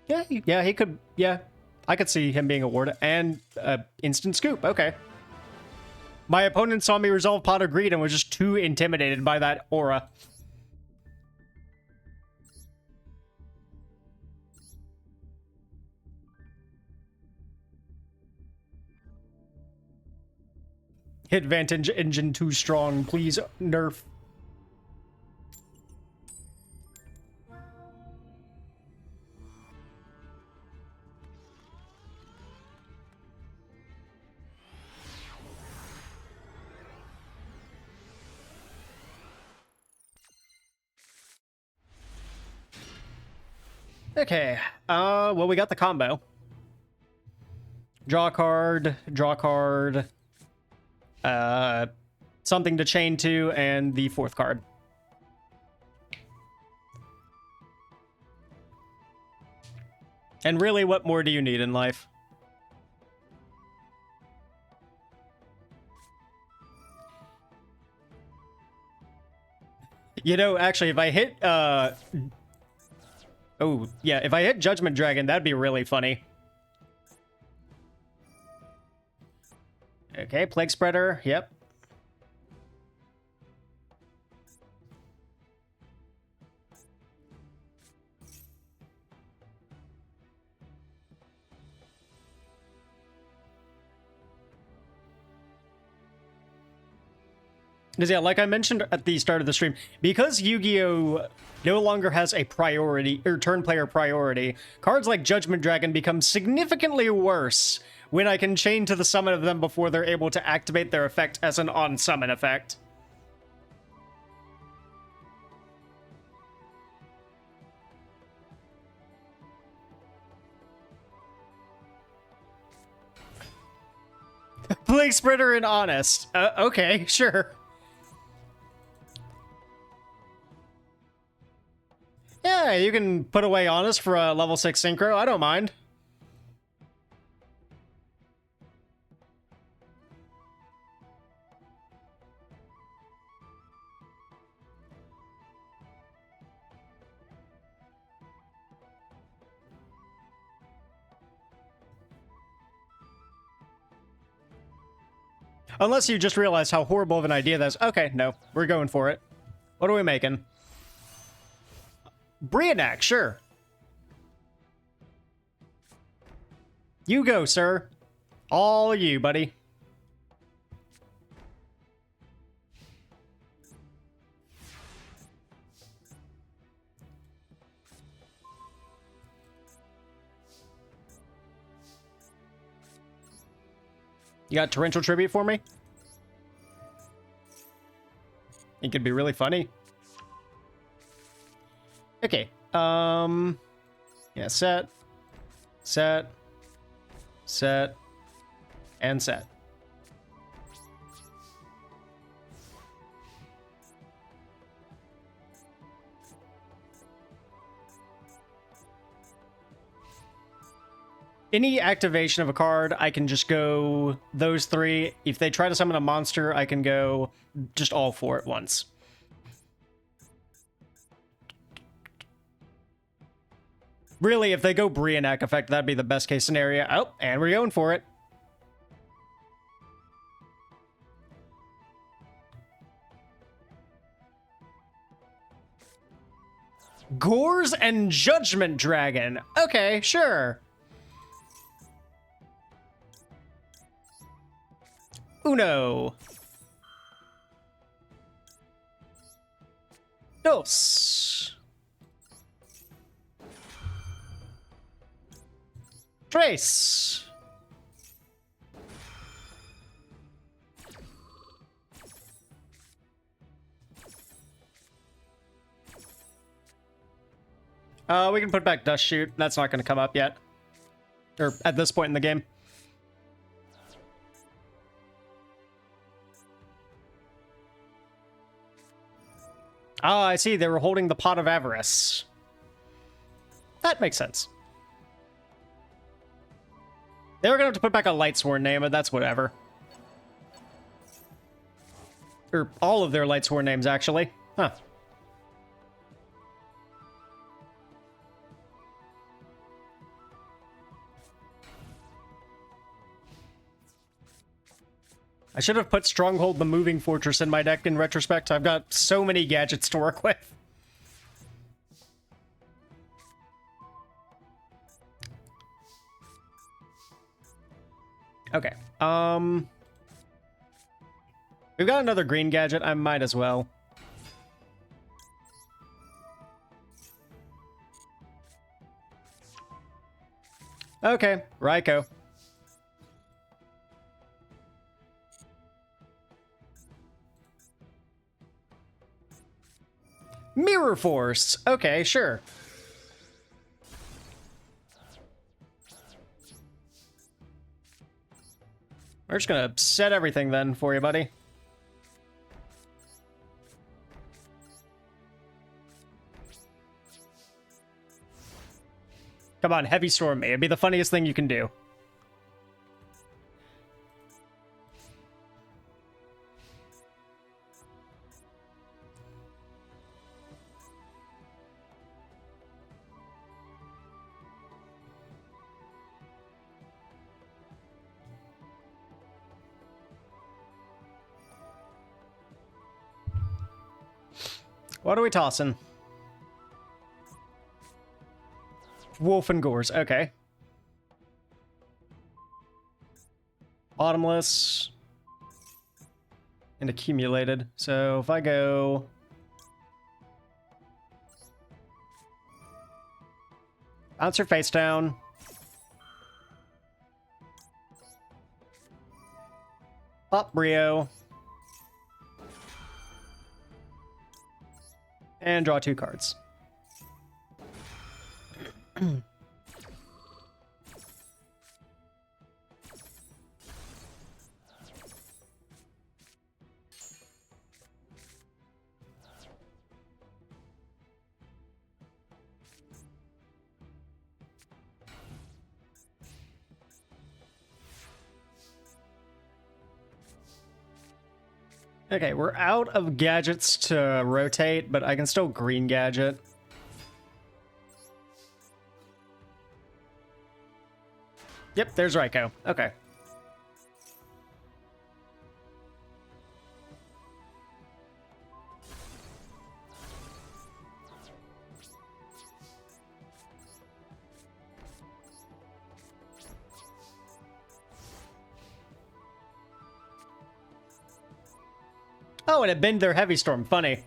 Yeah, he could, yeah. I could see him being awarded, and instant scoop, okay. My opponent saw me resolve Pot of Greed and was just too intimidated by that aura. Advantage engine too strong, please nerf. Okay. Well, we got the combo. Draw a card, draw a card, something to chain to, and the fourth card. And really, what more do you need in life? You know, actually, if I hit, oh, yeah, if I hit Judgment Dragon, that'd be really funny. Okay, Plague Spreader, yep. Because, yeah, like I mentioned at the start of the stream, because Yu-Gi-Oh! No longer has a priority, or turn player priority, cards like Judgment Dragon become significantly worse when I can chain to the summon of them before they're able to activate their effect as an on-summon effect. Plague Spreader and Honest. Okay, sure. Yeah, you can put away Honest for a level 6 synchro. I don't mind. Unless you just realize how horrible of an idea that is. Okay, no, we're going for it. What are we making? Brionac, sure. You go, sir. All you, buddy. You got Torrential Tribute for me? It could be really funny. Okay, yeah, set, and set. Any activation of a card, I can just go those three. If they try to summon a monster, I can go just all four at once. Really, if they go Brionac effect, that'd be the best case scenario. Oh, and we're going for it. Gores and Judgment Dragon. Okay, sure. Uno. Dos. Tres. We can put back Dust Shoot. That's not going to come up yet. Or at this point in the game. Ah, I see. They were holding the Pot of Avarice. That makes sense. They were going to have to put back a Lightsworn name, but that's whatever. Or all of their Lightsworn names, actually. Huh. I should have put Stronghold the Moving Fortress in my deck in retrospect. I've got so many gadgets to work with. Okay. We've got another green gadget. I might as well. Okay, Raikou. Mirror Force. Okay, sure. We're just gonna set everything then for you, buddy. Come on, heavy storm me. It'd be the funniest thing you can do. What are we tossing? Wolf and Gores, okay. Bottomless. And accumulated. So if I go... bounce her face down. Pop Brio. And draw 2 cards. Okay, we're out of gadgets to rotate, but I can still green gadget. Yep, there's Raikou. Okay. Oh, and it bent their Heavy Storm. Funny.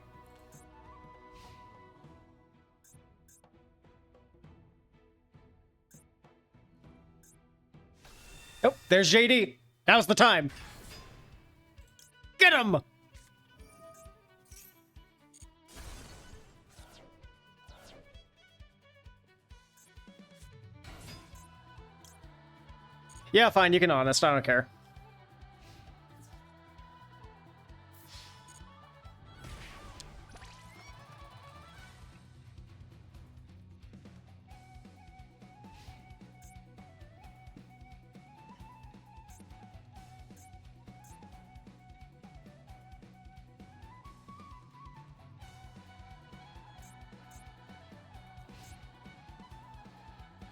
Oh, there's JD. Now's the time. Get him! Yeah, fine, you can honest. I don't care.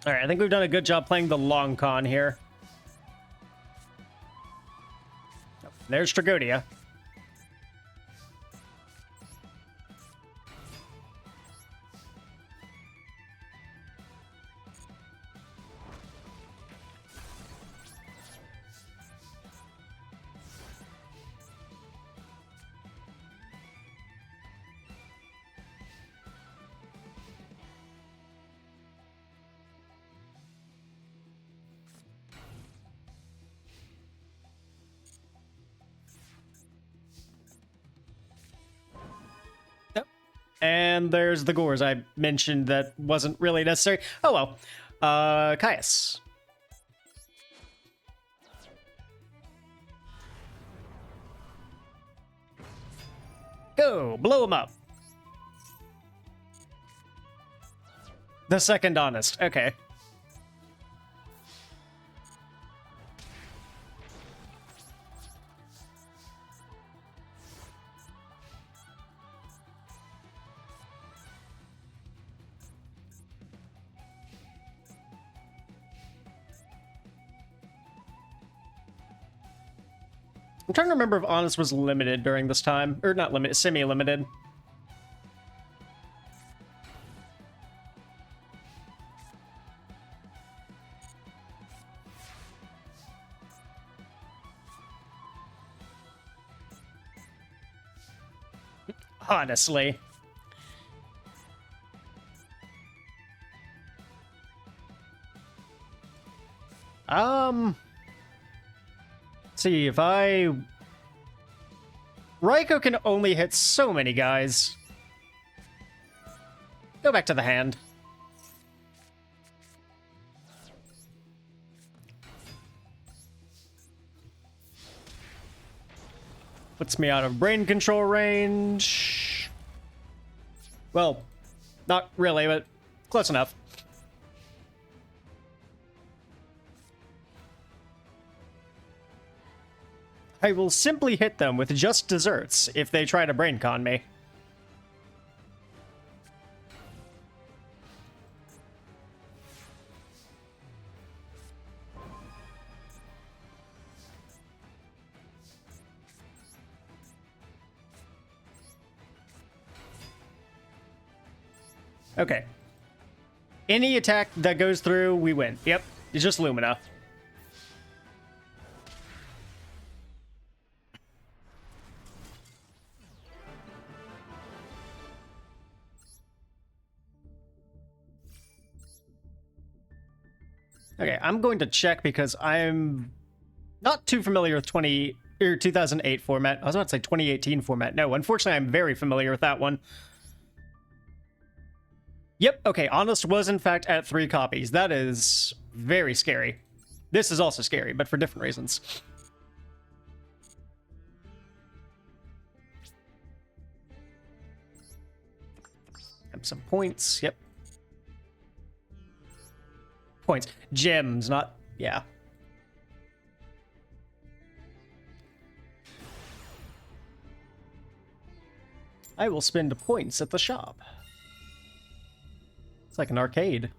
All right, I think we've done a good job playing the long con here. There's Tragodia. And there's the Gores I mentioned that wasn't really necessary. Oh well. Caius. Go, blow him up. The second honest, okay. I'm trying to remember if Honest was limited during this time. Or not limited, semi-limited. Honestly. See, if I... Raikou can only hit so many guys. Go back to the hand. Puts me out of brain control range. Well, not really, but close enough. I will simply hit them with just desserts if they try to brain con me. Okay. Any attack that goes through, we win. Yep, it's just Lumina. Okay, I'm going to check because I'm not too familiar with 2008 format. I was about to say 2018 format. No, unfortunately, I'm very familiar with that one. Yep, okay, Honest was in fact at 3 copies. That is very scary. This is also scary, but for different reasons. Have some points, yep. Points. Gems, not... yeah. I will spend points at the shop. It's like an arcade.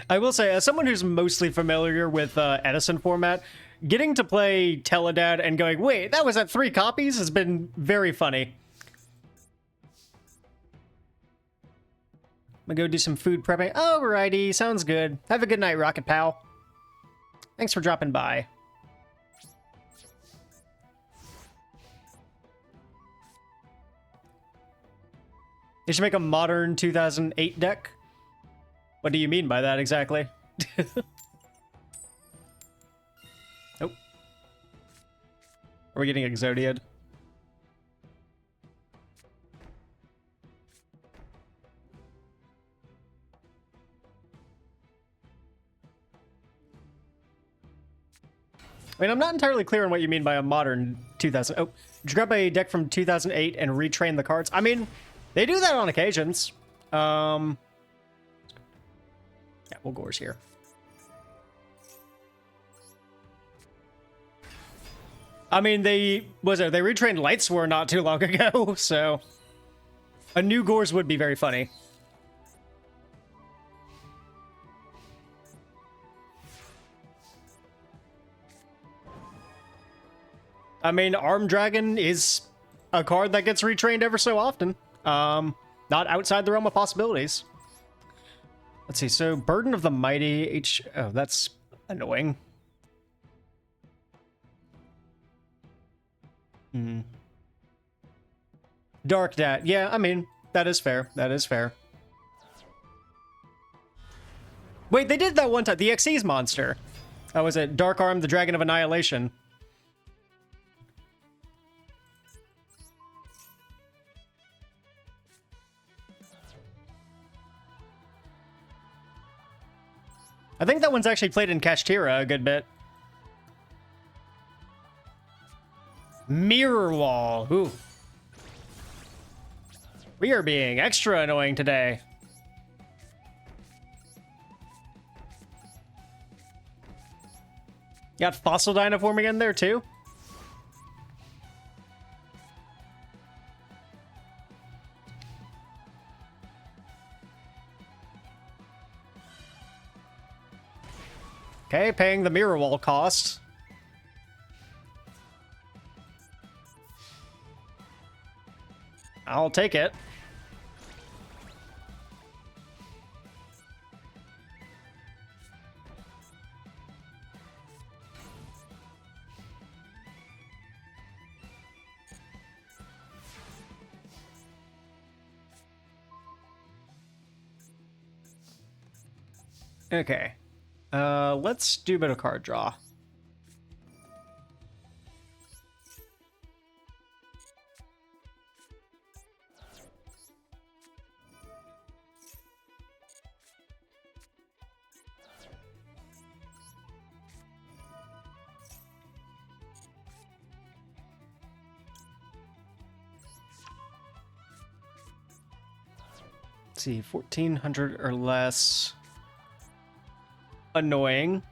I will say, as someone who's mostly familiar with Edison format, getting to play Tele-DAD and going, wait, that was at 3 copies has been very funny. I'm gonna go do some food prepping. Alrighty, sounds good. Have a good night, Rocket Pal. Thanks for dropping by. They should make a modern 2008 deck? What do you mean by that exactly? Nope. Are we getting Exodiad? I mean, I'm not entirely clear on what you mean by a modern 2000. Oh, did you grab a deck from 2008 and retrain the cards? I mean, they do that on occasions. Yeah, we'll Gores here. I mean, they retrained Lightsworn not too long ago, so a new Gores would be very funny. I mean, Armed Dragon is a card that gets retrained ever so often. Not outside the realm of possibilities. Let's see, so Burden of the Mighty, oh, that's annoying. Dark Dat, yeah, I mean, that is fair, that is fair. Wait, they did that one time, the Xyz monster. Oh, was it Dark Arm, the Dragon of Annihilation? I think that one's actually played in Kashtira a good bit. Mirror Wall. Ooh. We are being extra annoying today. You got Fossil Dynaform again there too? Okay, paying the Mirror Wall cost. I'll take it. Okay. Let's do a bit of card draw. see, 1400 or less. Annoying.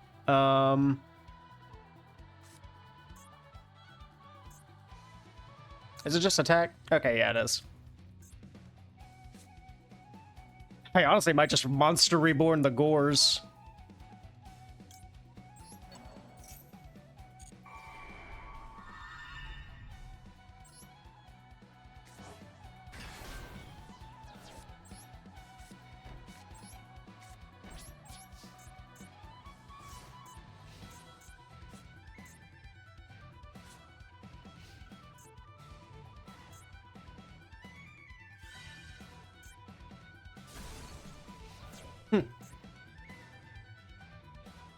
Is it just attack? Okay, yeah, it is. I honestly might just Monster Reborn the Gores.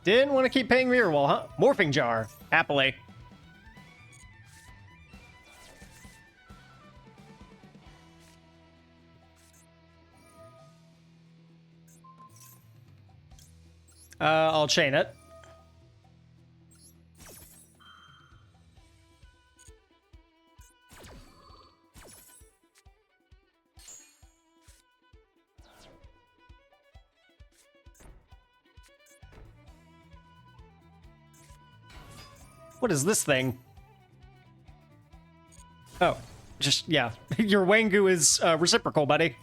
Didn't want to keep paying Mirror Wall, huh? Morphing Jar. Happily. I'll chain it. What is this thing? Oh, just, yeah. Your Wangu is reciprocal, buddy.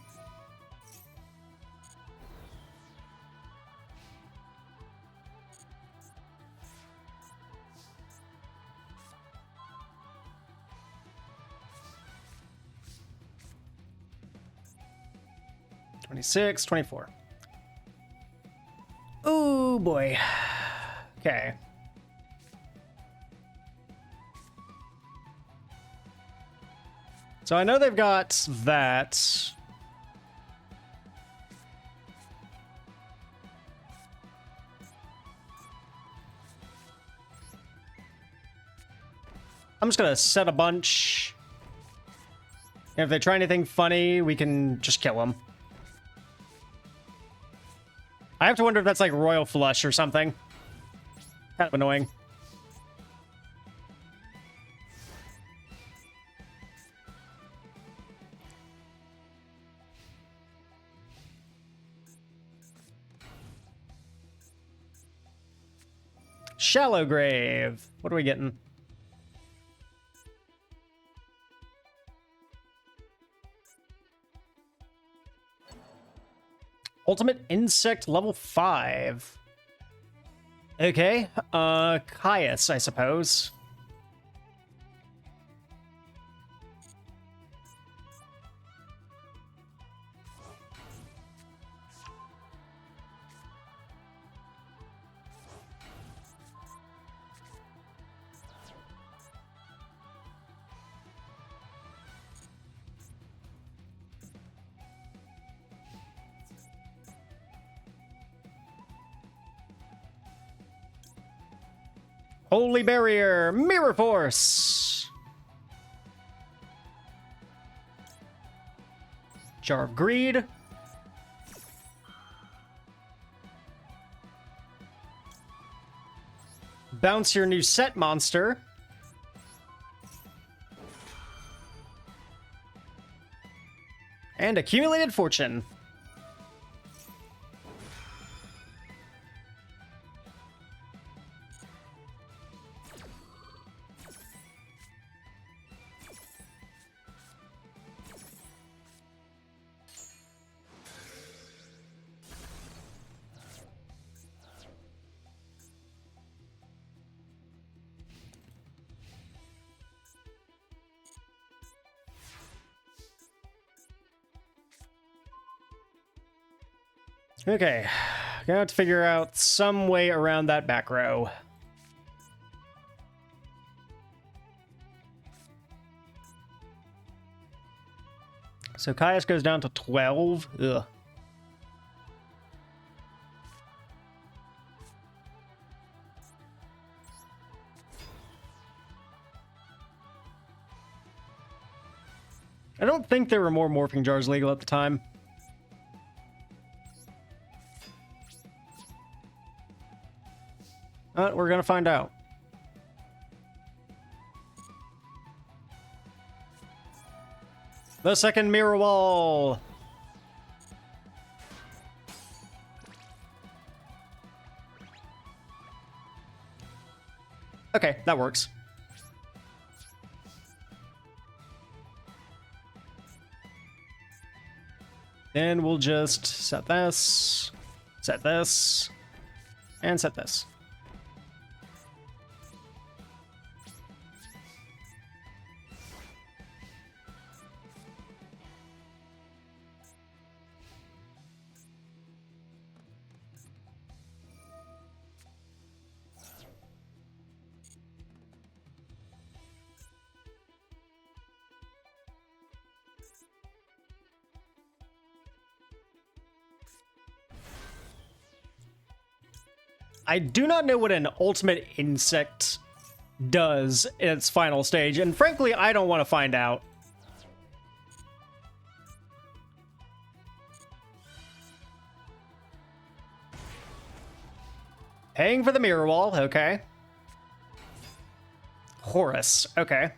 $26, $24. Oh boy. Okay. So I know they've got that. I'm just gonna set a bunch. And if they try anything funny, we can just kill them. I have to wonder if that's like Royal Flush or something. Kind of annoying. Shallow Grave. What are we getting? Ultimate Insect level 5. Okay. Caius, I suppose. Holy Barrier, Mirror Force. Jar of Greed. Bounce your new set monster. And Accumulated Fortune. Okay, gonna have to figure out some way around that back row. So Caius goes down to 12. Ugh. I don't think there were more morphing jars legal at the time. We're gonna find out. The second mirror wall. Okay, that works. Then we'll just set this, and set this. I do not know what an ultimate insect does in its final stage, and frankly, I don't want to find out. Paying for the mirror wall, okay. Horus, okay.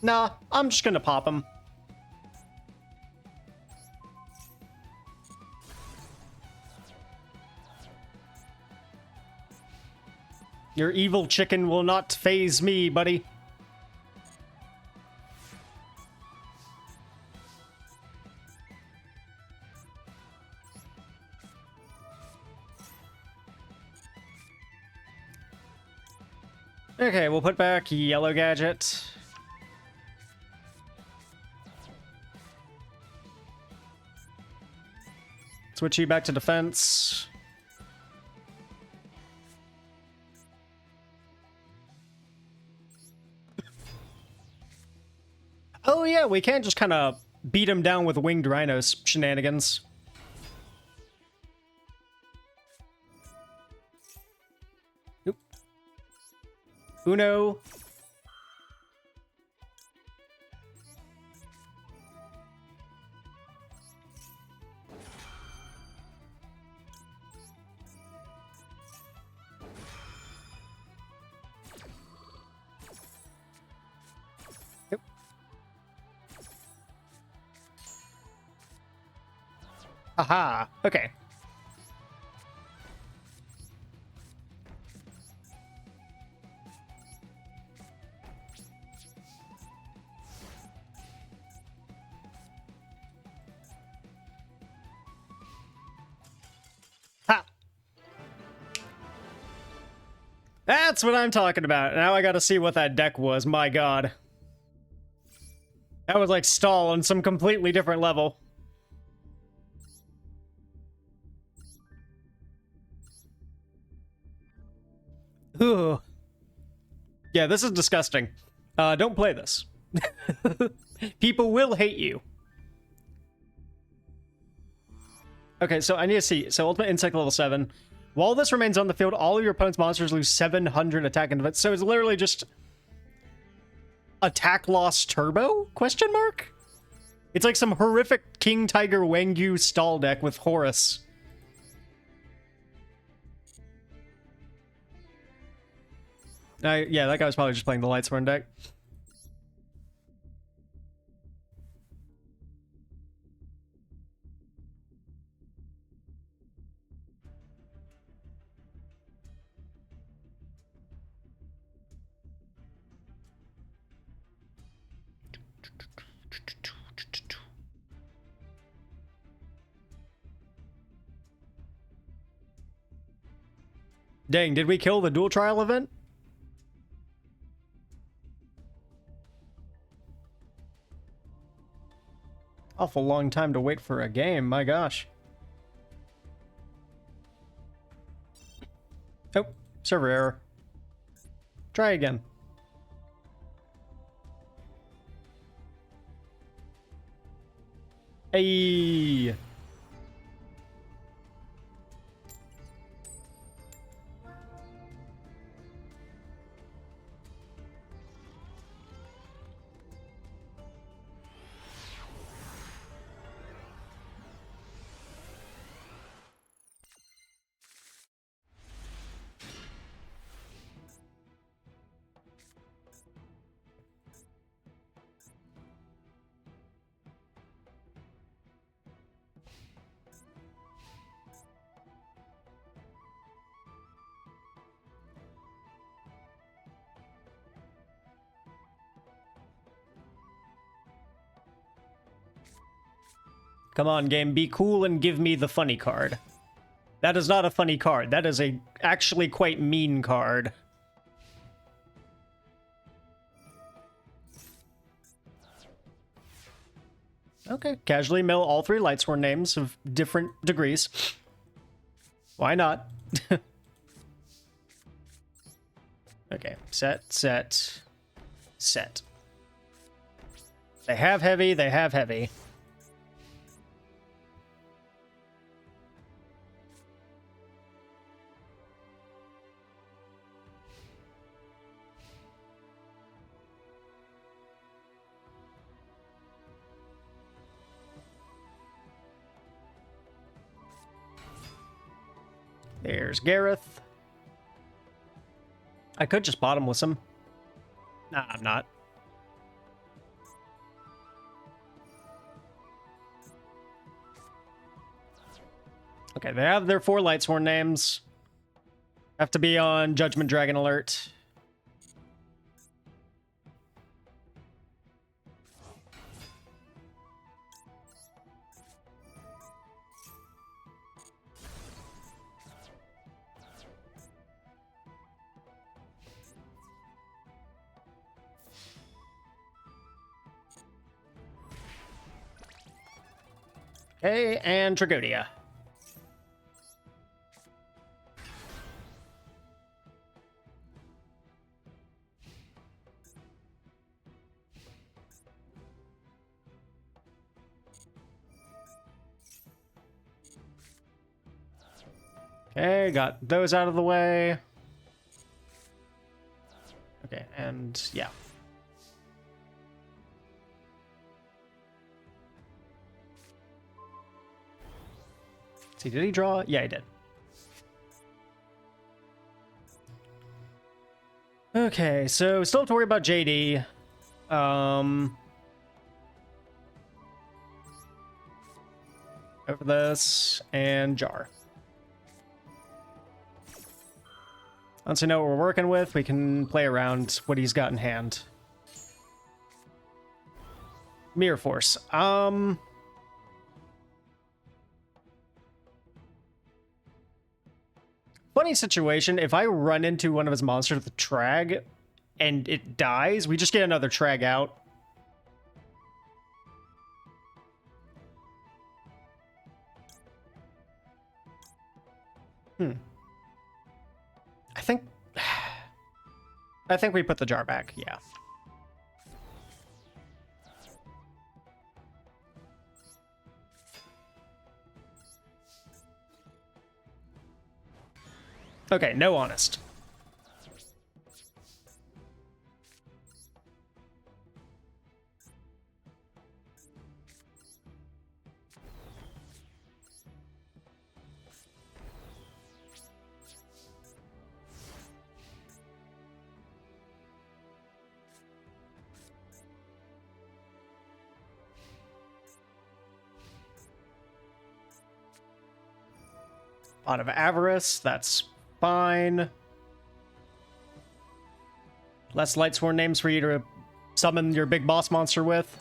Nah, I'm just gonna pop him. Your evil chicken will not faze me, buddy. Okay, we'll put back Yellow Gadget. Switch you back to defense. Oh yeah, we can't just kind of beat him down with winged rhinos shenanigans. Oop. Uno. Aha, okay. Ha! That's what I'm talking about. Now I gotta see what that deck was, my god. That was like stall on some completely different level. Ooh. Yeah, this is disgusting. Don't play this. People will hate you. Okay, so I need to see. So Ultimate Insect level 7. While this remains on the field, all of your opponent's monsters lose 700 attack and defense. So it's literally just attack loss turbo? Question mark? It's like some horrific King Tiger Wangyu stall deck with Horus. Yeah, that guy was probably just playing the Lightsworn deck. Dang, did we kill the dual trial event? Awful long time to wait for a game, my gosh. Oh, server error. Try again. Hey. Come on, game, be cool and give me the funny card. That is not a funny card. That is a actually quite mean card. Okay, casually mill all 3 Lightsworn names of different degrees. Why not? Okay, set, set, set. They have heavy, they have heavy. There's Gareth. I could just bottomless him. Nah, I'm not. Okay, they have their 4 Lightsworn names. Have to be on Judgment Dragon alert. Okay, and Tragonia. Okay, got those out of the way. Okay, and yeah. See, did he draw? Yeah, he did. Okay, so still have to worry about JD. Over this and Jar. Once we know what we're working with, we can play around what he's got in hand. Mirror Force. Funny situation, if I run into one of his monsters with a Trag and it dies, we just get another Trag out. I think we put the Jar back, yeah. Okay, no honest. Pot of Avarice, that's fine. Less Lightsworn names for you to summon your big boss monster with.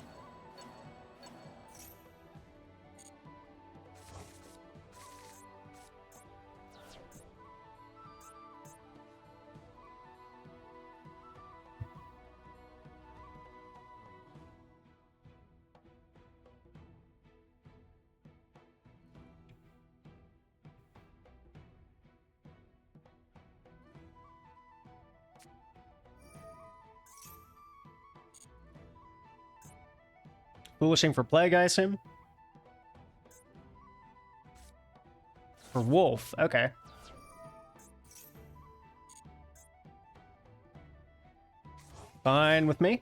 Foolishing for Plague, I assume? For Wolf, okay. Fine with me.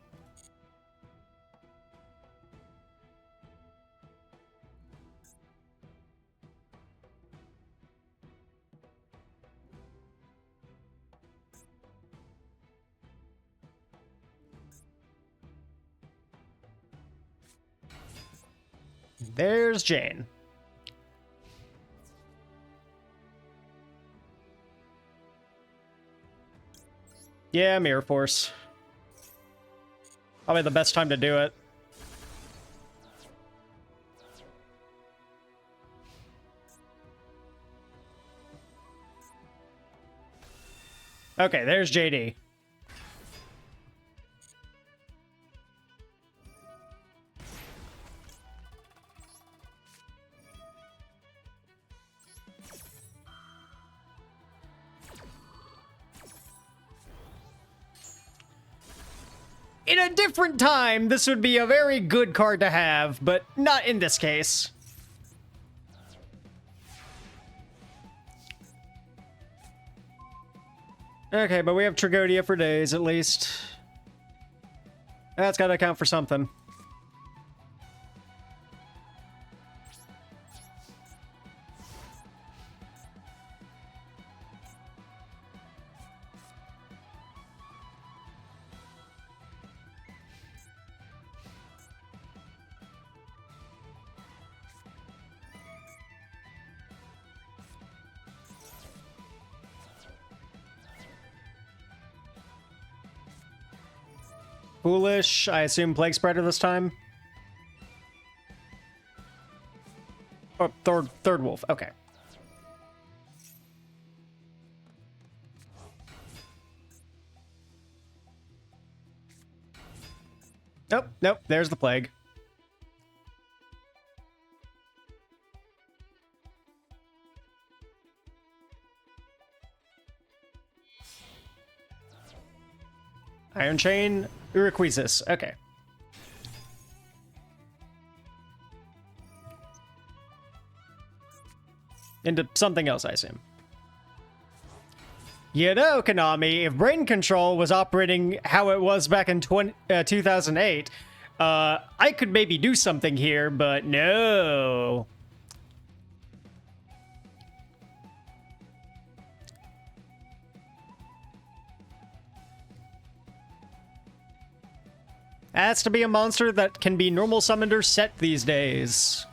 There's Jane. Yeah, Mirror Force. Probably the best time to do it. Okay, there's JD. In a different time, this would be a very good card to have, but not in this case. Okay, but we have Tragodia for days, at least. That's gotta count for something. Foolish, I assume Plague Spreader this time. Oh, third wolf, okay. Nope, nope, there's the plague. Iron Chain, Uruquizis. Okay. Into something else, I assume. You know, Konami, if Brain Control was operating how it was back in 2008, I could maybe do something here, but no. Has to be a monster that can be normal summoned or set these days.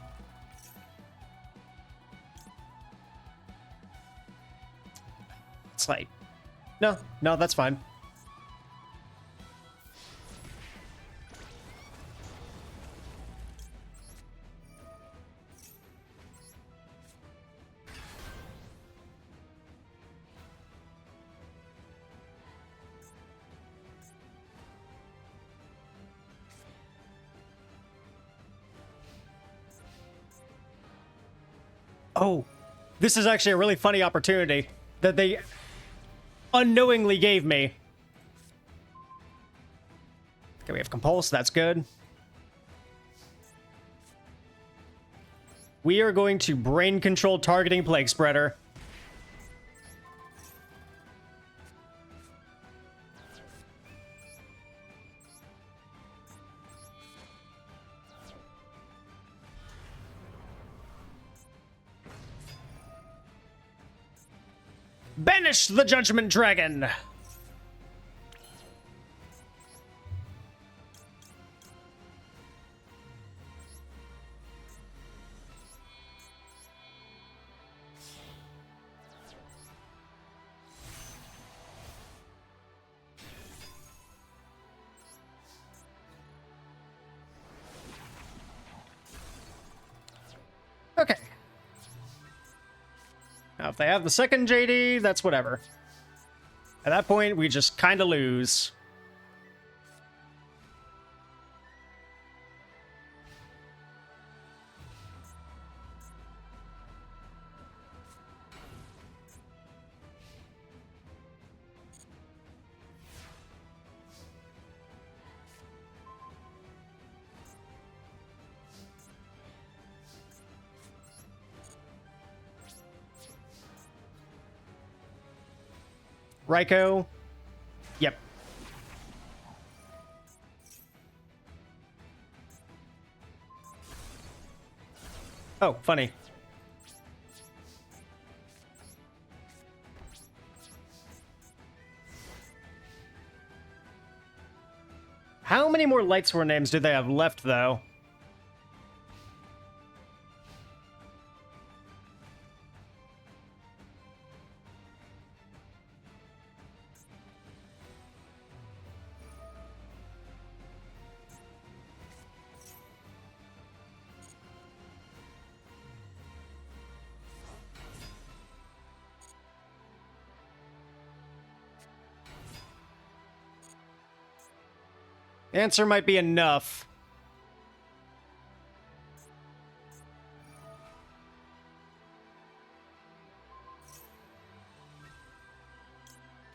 It's like, no, that's fine. Oh, this is actually a really funny opportunity that they unknowingly gave me. Okay, we have Compulse, that's good. We are going to Brain Control targeting Plague Spreader. Banish the Judgment Dragon! Okay. Now, if they have the second JD, that's whatever. At that point, we just kind of lose. Raikou. Yep. Oh, funny. How many more Light Sword names do they have left, though? Answer might be enough.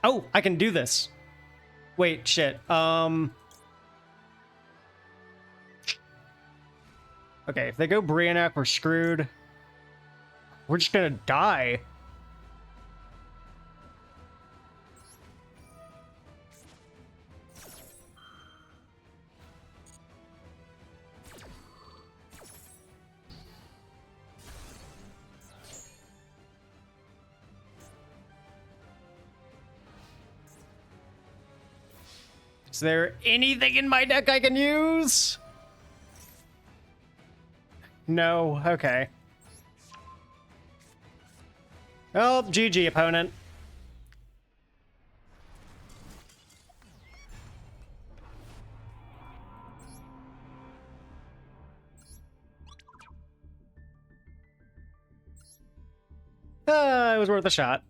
Oh, I can do this. Wait, shit. Okay, if they go Briannak, we're screwed. We're just gonna die. Is there anything in my deck I can use? No, okay. Oh, GG, opponent. It was worth a shot.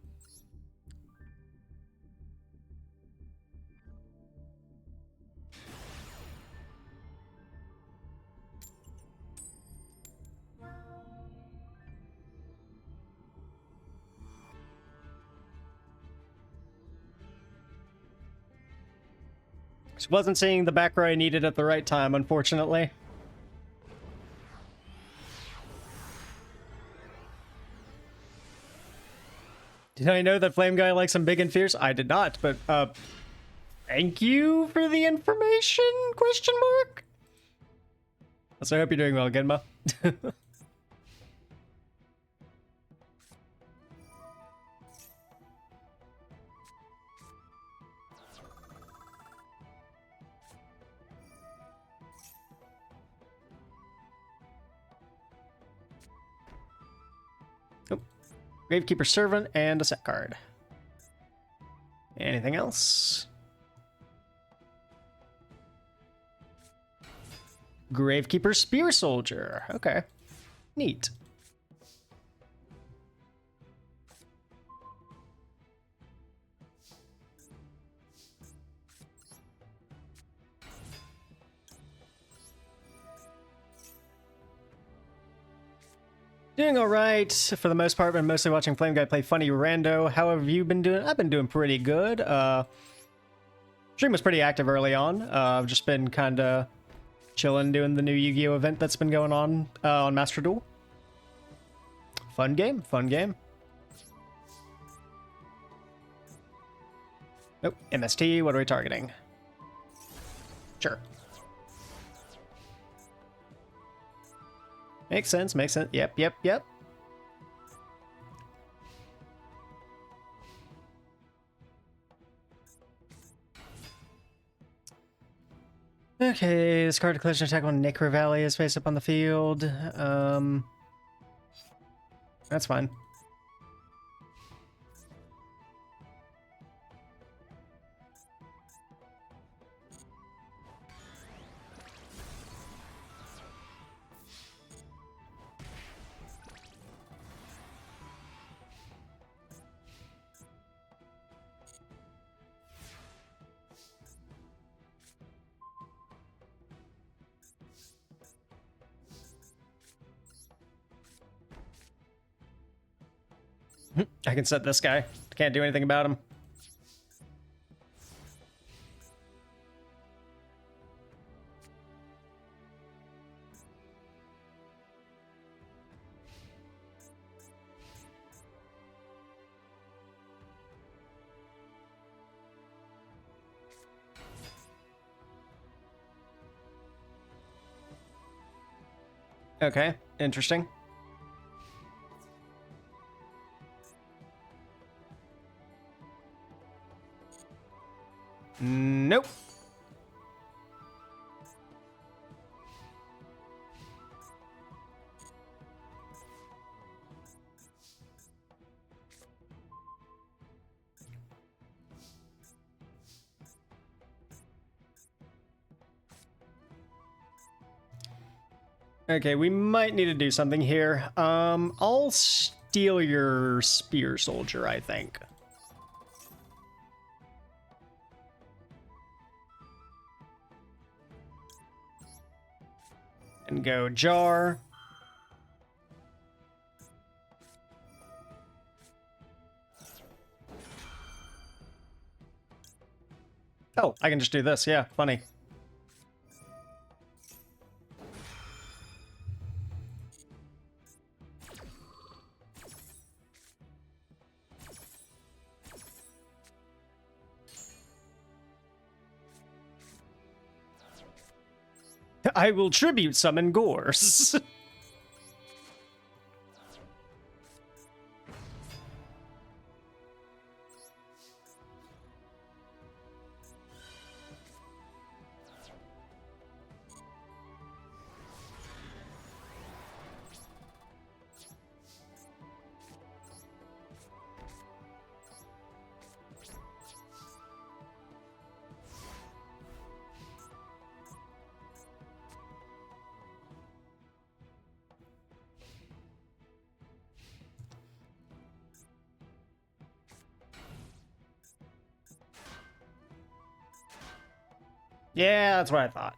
Just wasn't seeing the back row I needed at the right time, unfortunately. Did I know that Flame Guy likes him big and fierce? I did not, but, thank you for the information, question mark? Also, I hope you're doing well, Genma. Gravekeeper Servant and a set card. Anything else? Gravekeeper Spear Soldier. Okay. Neat. Doing all right for the most part. Been mostly watching Flame Guy play funny rando. How have you been doing? I've been doing pretty good. Stream was pretty active early on. I've just been kind of chilling doing the new Yu-Gi-Oh event that's been going on Master Duel. Fun game, fun game. Nope, MST, what are we targeting? Sure. Makes sense, makes sense. Yep, yep, yep. Okay, this card collision attack on Necro Valley is face up on the field. That's fine. I can set this guy. Can't do anything about him. Okay, interesting. Nope. Okay, we might need to do something here. I'll steal your Spear Soldier, I think. And go jar. Oh, I can just do this. Yeah, funny. I will tribute summon Gores. Yeah, that's what I thought.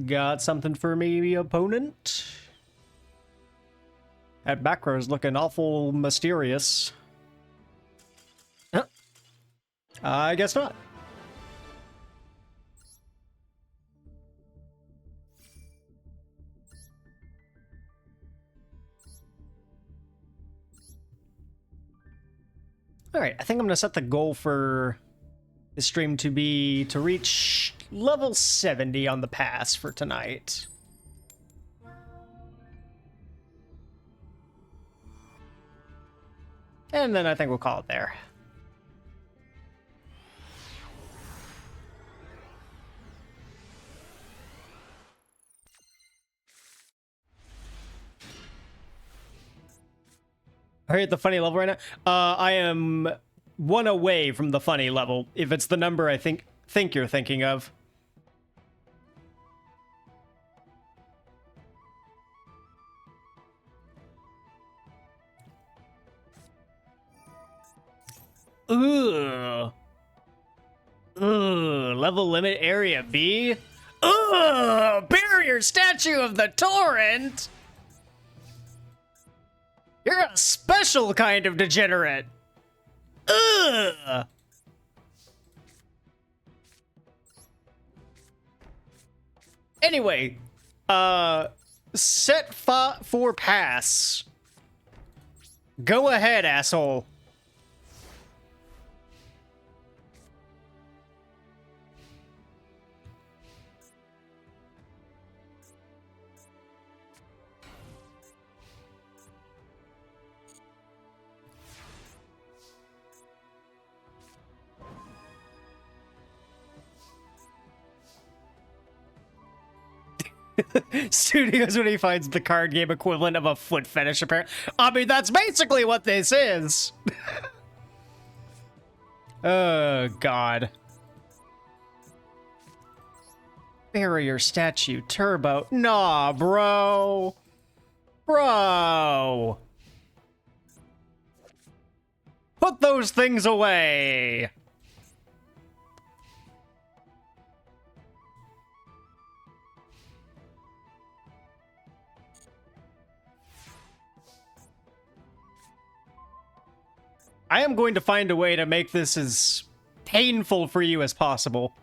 Got something for me, opponent? That back row is looking awful mysterious. Huh. I guess not. Alright, I think I'm gonna set the goal for this stream to be to reach level 70 on the pass for tonight. And then I think we'll call it there. Are you at the funny level right now? I am one away from the funny level, if it's the number I think you're thinking of. Ugh. Ugh. Level limit area B. Ugh. Barrier statue of the torrent. You're a special kind of degenerate. Ugh. Anyway, set for pass. Go ahead, asshole. Studios when he finds the card game equivalent of a foot fetish, apparently. I mean, that's basically what this is. Oh, God. Barrier statue turbo. Nah, bro. Bro. Put those things away. I am going to find a way to make this as painful for you as possible.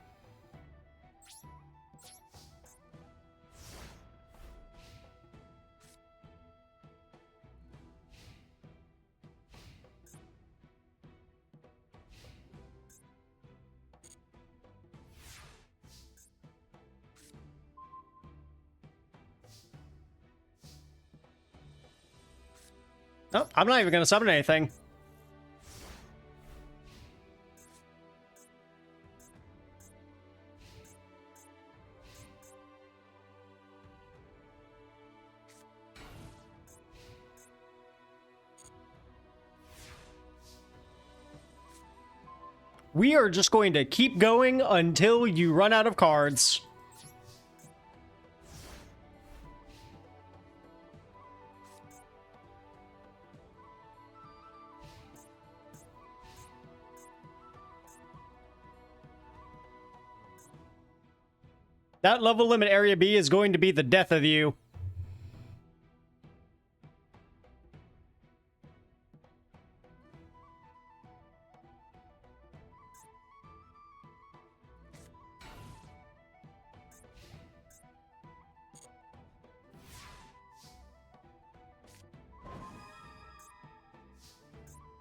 Oh, I'm not even going to summon anything. We are just going to keep going until you run out of cards. That level limit area B is going to be the death of you.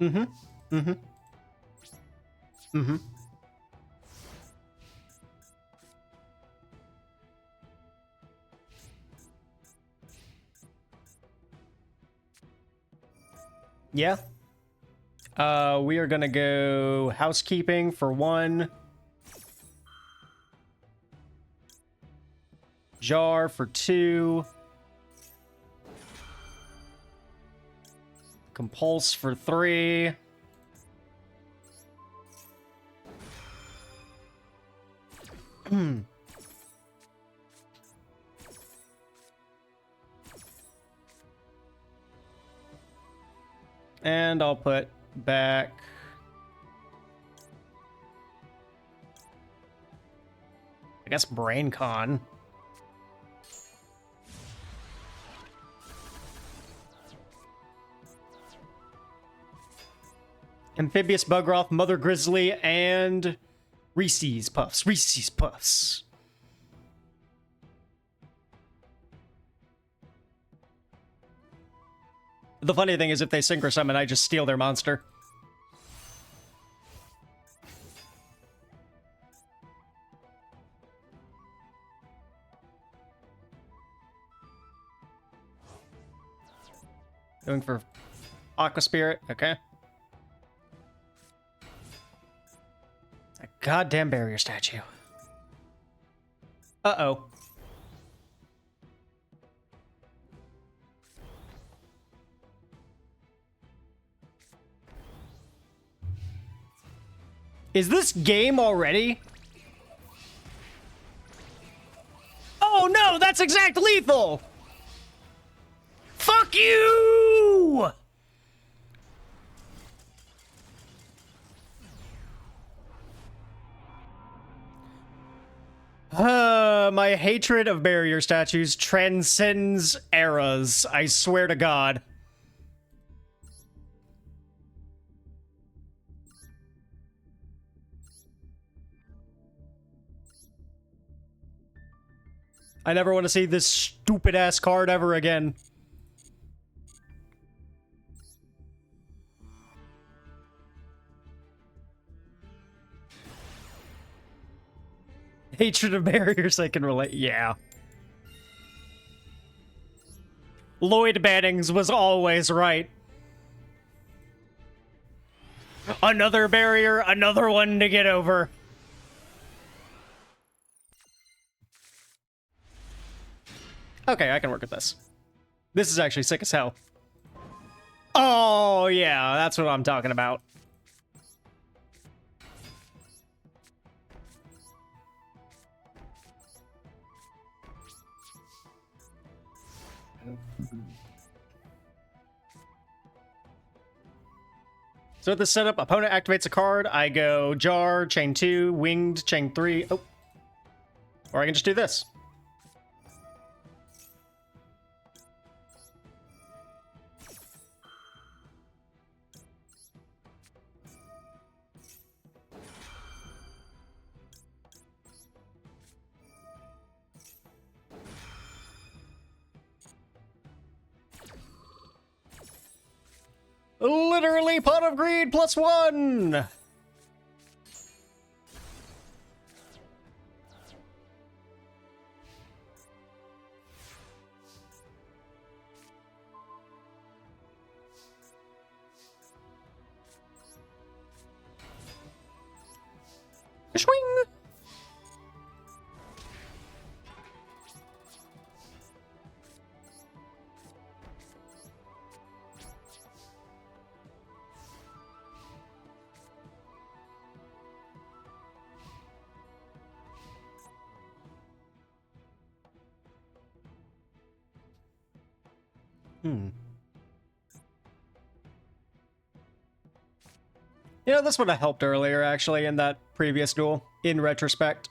Mm-hmm. Mm-hmm. Mm-hmm. Yeah. We are gonna go housekeeping for 1. Jar for 2. Compulse for 3. And I'll put back... I guess BrainCon. Amphibious Bugroth, Mother Grizzly, and Reese's Puffs. Reese's Puffs. The funny thing is, if they Synchro Summon, I just steal their monster. Going for Aqua Spirit, okay. That goddamn barrier statue. Uh-oh. Is this game already? Oh no, that's exact lethal! Fuck you! My hatred of barrier statues transcends eras, I swear to God. I never want to see this stupid-ass card ever again. Hatred of barriers, I can relate. Yeah. Lloyd Bannings was always right. Another barrier, another one to get over. Okay, I can work with this. This is actually sick as hell. Oh, yeah, that's what I'm talking about. So with this setup, opponent activates a card, I go Jar, Chain 2, Winged, Chain 3, oh. Or I can just do this. Literally Pot of Greed +1! Swing! You know, this would have helped earlier, actually, in that previous duel, in retrospect.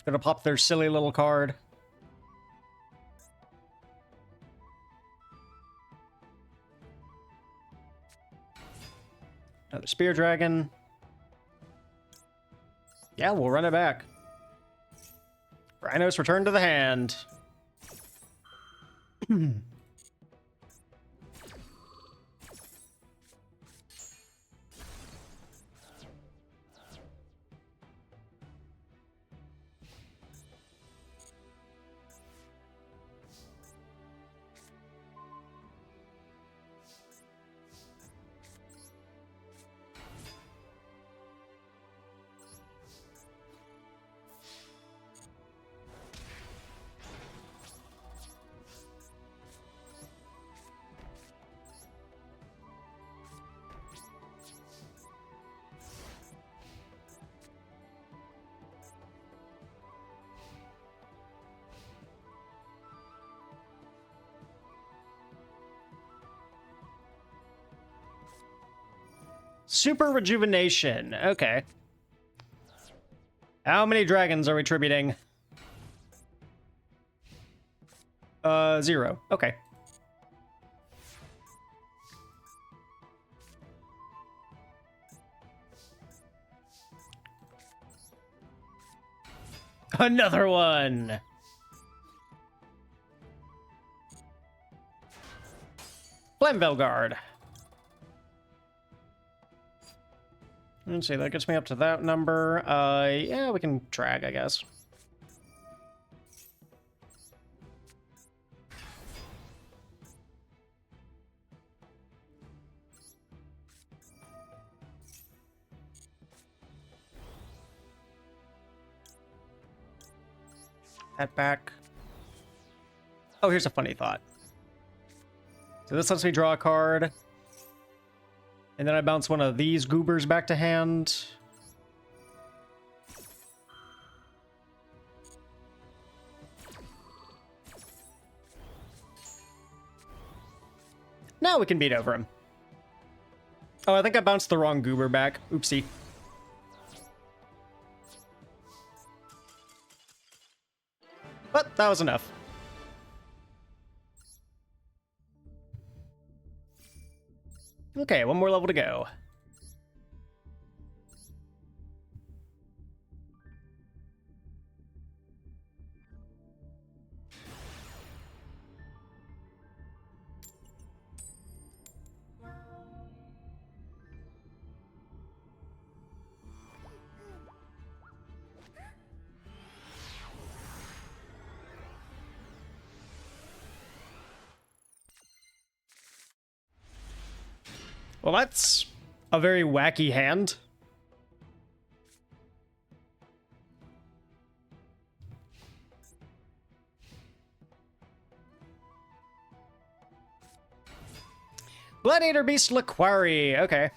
Gonna pop their silly little card. Another Spear Dragon. Yeah, we'll run it back. Rhinos return to the hand. Super Rejuvenation. Okay. How many dragons are we tributing? 0. Okay. Another one. Flamvelguard. Let's see, that gets me up to that number. Yeah, we can drag, I guess. That back. Oh, here's a funny thought. So this lets me draw a card. And then I bounce one of these goobers back to hand. Now we can beat over him. Oh, I think I bounced the wrong goober back. Oopsie. But that was enough. Okay, one more level to go. Well, that's a very wacky hand. Gladiator Beast Laquari. Okay.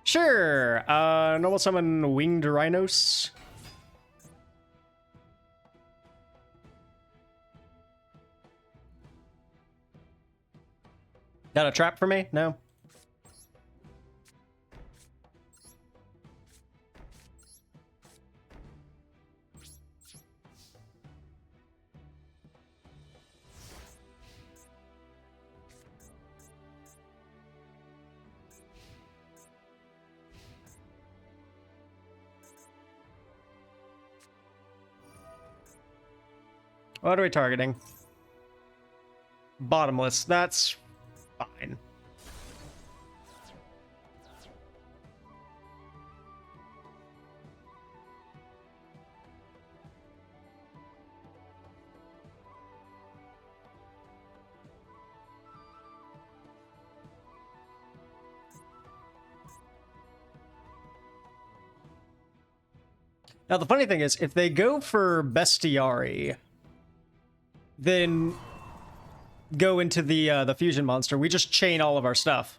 Sure. Normal summon Winged Rhinos. Got a trap for me? No. What are we targeting? Bottomless. That's fine. Now, the funny thing is, if they go for Bestiari, then go into the fusion monster, we just chain all of our stuff.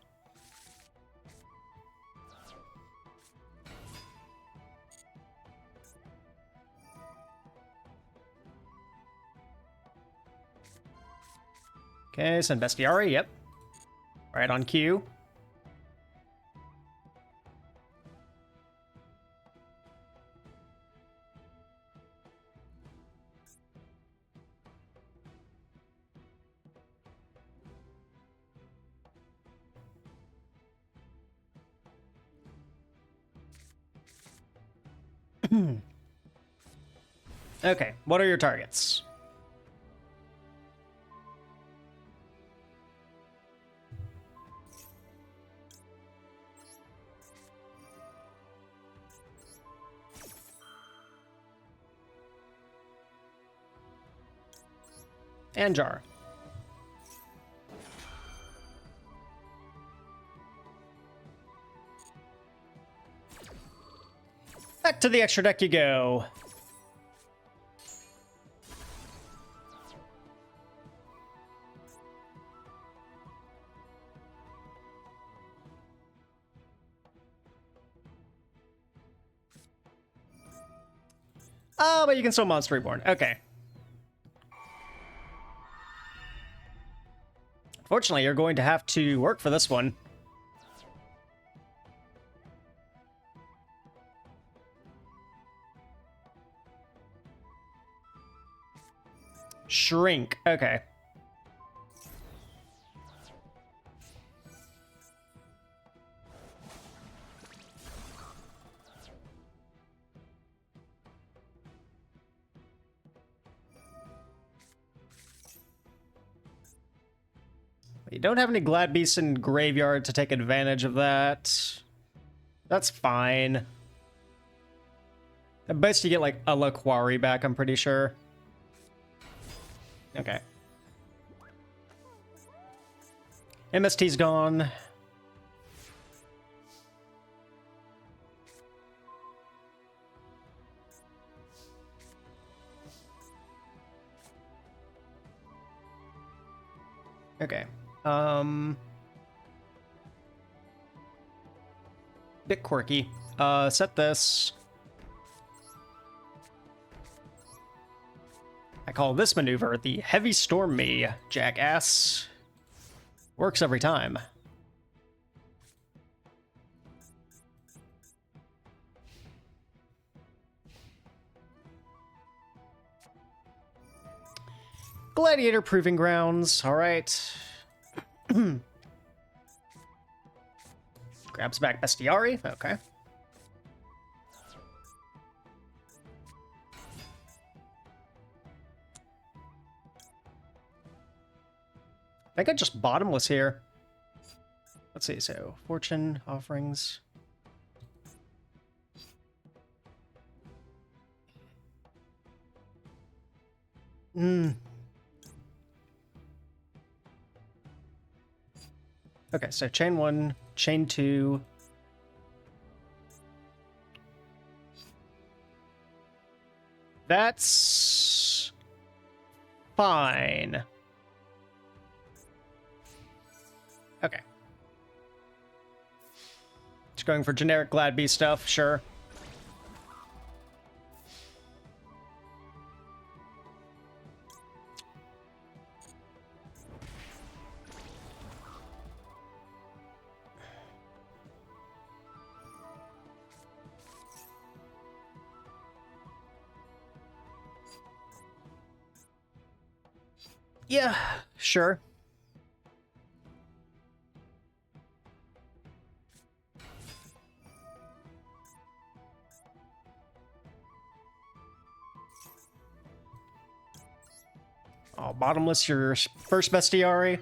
Okay, send Bestiari, yep. Right on cue. Okay, what are your targets? And Jar. Back to the extra deck you go. Oh, but you can still Monster Reborn. Okay. Fortunately, you're going to have to work for this one. Shrink. Okay. You don't have any Glad Beasts in Graveyard to take advantage of that. That's fine. At best you get like a Laquari back, I'm pretty sure. Okay. MST's gone. Okay. Bit quirky. Set this. I call this maneuver the Heavy Storm Me, jackass. Works every time. Gladiator Proving Grounds, alright. Grabs back Bestiari, okay. I think I just bottomless here. Let's see, so fortune, offerings. Okay, so chain 1, chain 2. That's fine. Okay. Just going for generic Glad Beast stuff, sure. Yeah, sure. Oh, bottomless your first Bestiari.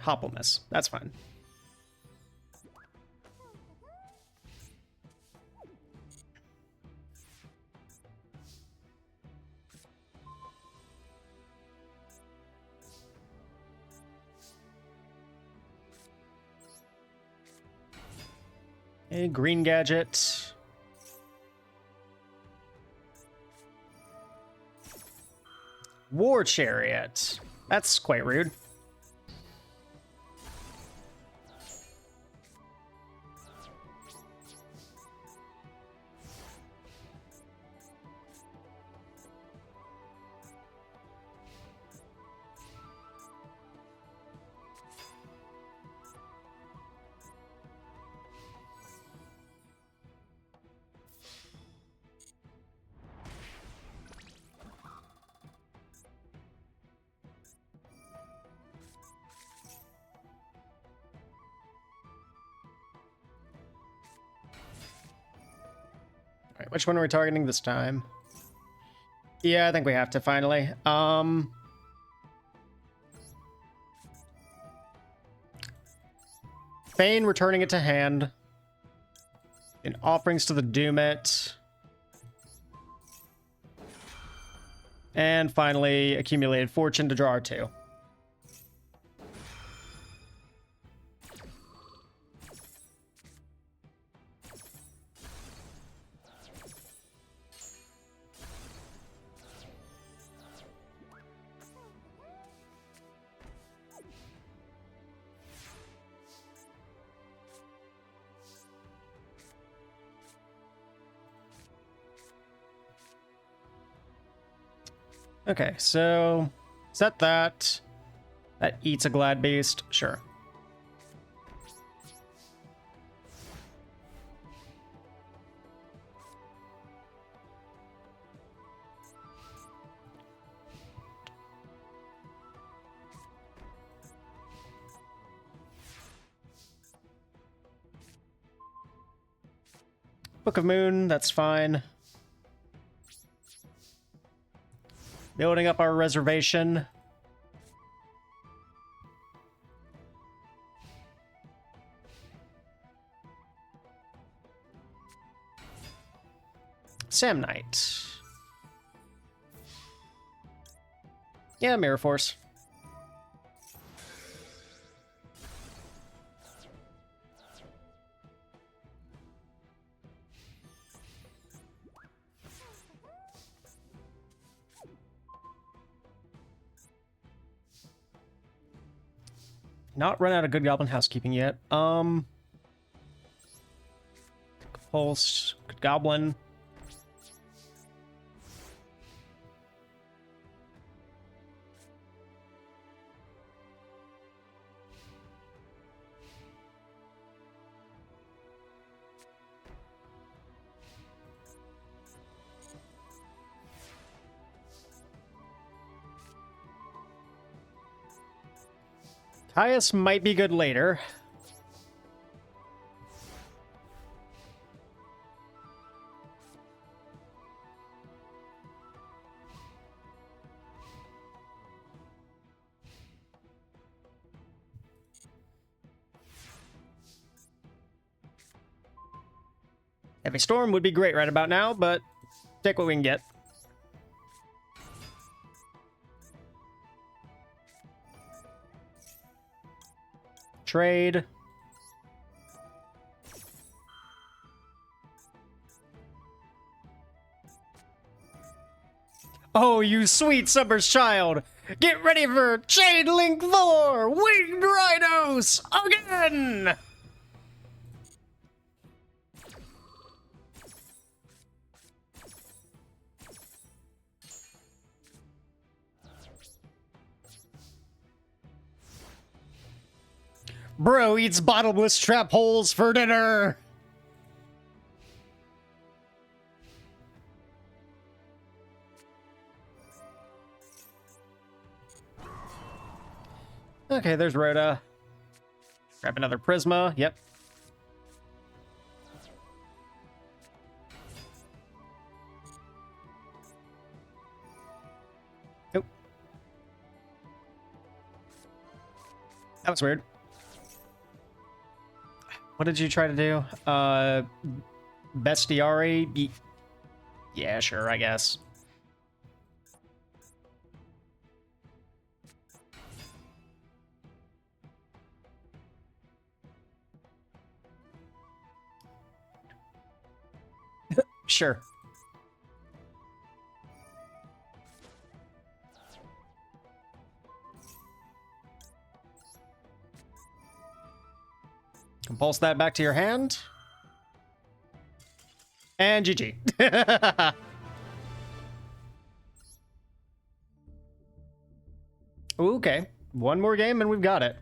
Hoppleness. That's fine. A green gadget. War Chariot. That's quite rude. Alright, which one are we targeting this time? Yeah, I think we have to finally. Fane, returning it to hand. And offerings to the Doomit. And finally, accumulated fortune to draw our 2. Okay, so set that. That eats a glad beast. Sure. Book of Moon, that's fine. Building up our reservation. Sam Knight. Yeah, Mirror Force. Not run out of good goblin housekeeping yet. Pulse, good goblin. Caius might be good later. Heavy Storm would be great right about now, but take what we can get. Trade. Oh, you sweet summer's child! Get ready for Chain Link 4! Winged Rhinos! Again! Bro eats bottomless trap holes for dinner! Okay, there's Rhoda. Grab another Prisma. Yep. Nope. That was weird. What did you try to do? Bestiari? Yeah, sure, I guess. Sure. Compulse that back to your hand. And GG. Okay, one more game and we've got it.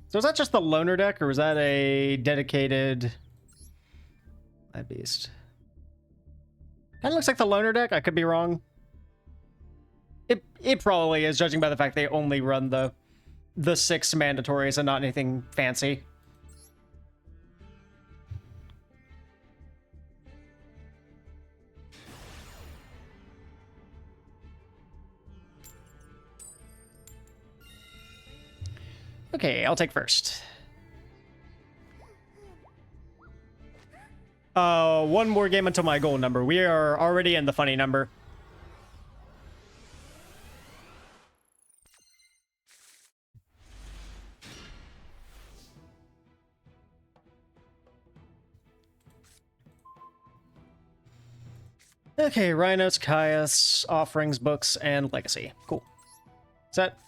So is that just the loner deck, or is that a dedicated... That beast. That looks like the loner deck. I could be wrong. It probably is, judging by the fact they only run the 6 mandatories and not anything fancy. Okay, I'll take first. One more game until my goal number. We are already in the funny number. Okay, Rhinos, Caius, Offerings, Books, and Legacy. Cool. Set.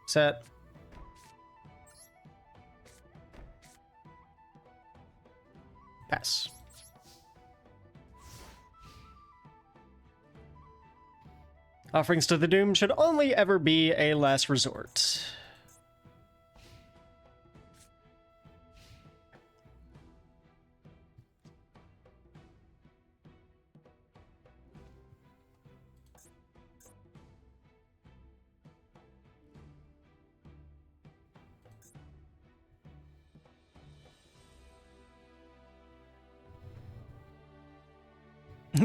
Set. Pass. Offerings to the Doom should only ever be a last resort.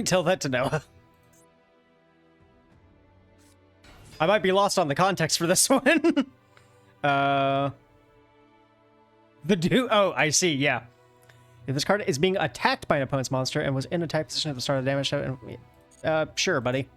Tell that to Noah. I might be lost on the context for this one. The oh, I see, yeah. If this card is being attacked by an opponent's monster and was in attack position at the start of the damage show, sure, buddy.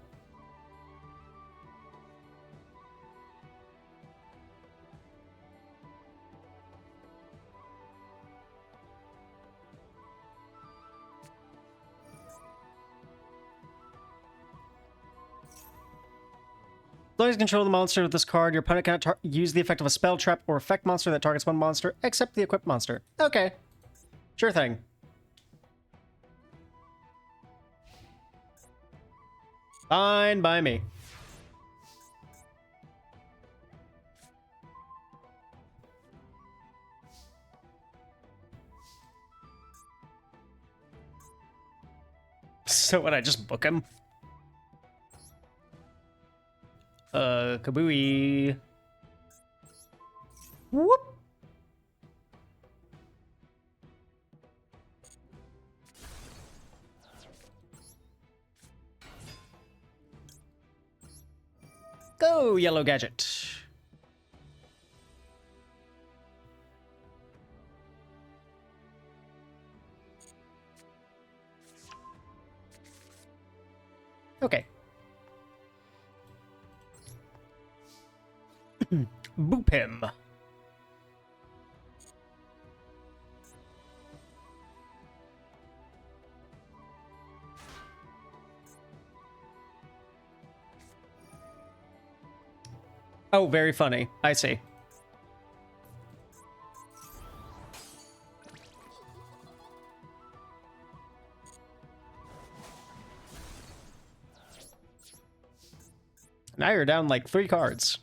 As long as you control the monster with this card, your opponent cannot use the effect of a spell, trap, or effect monster that targets one monster, except the equipped monster. Okay. Sure thing. Fine by me. So what, I just book him? Kabooey. Whoop. Go, Yellow Gadget. Okay. Boop him. Oh, very funny. I see. Now you're down like 3 cards.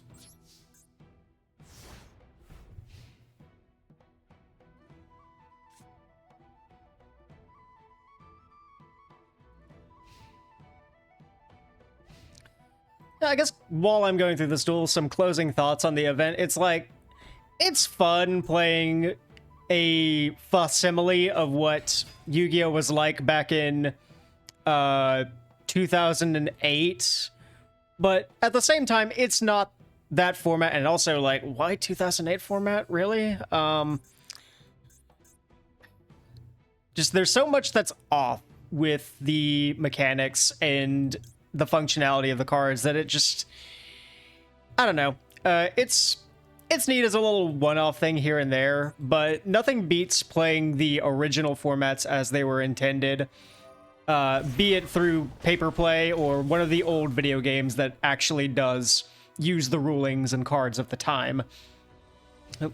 I guess while I'm going through this duel, some closing thoughts on the event. It's like, it's fun playing a facsimile of what Yu-Gi-Oh! Was like back in 2008. But at the same time, it's not that format. And also, like, why 2008 format, really? Just, there's so much that's off with the mechanics and the functionality of the cards that it just, I don't know. It's neat as a little one-off thing here and there, but nothing beats playing the original formats as they were intended, be it through paper play or one of the old video games that actually does use the rulings and cards of the time. Oh.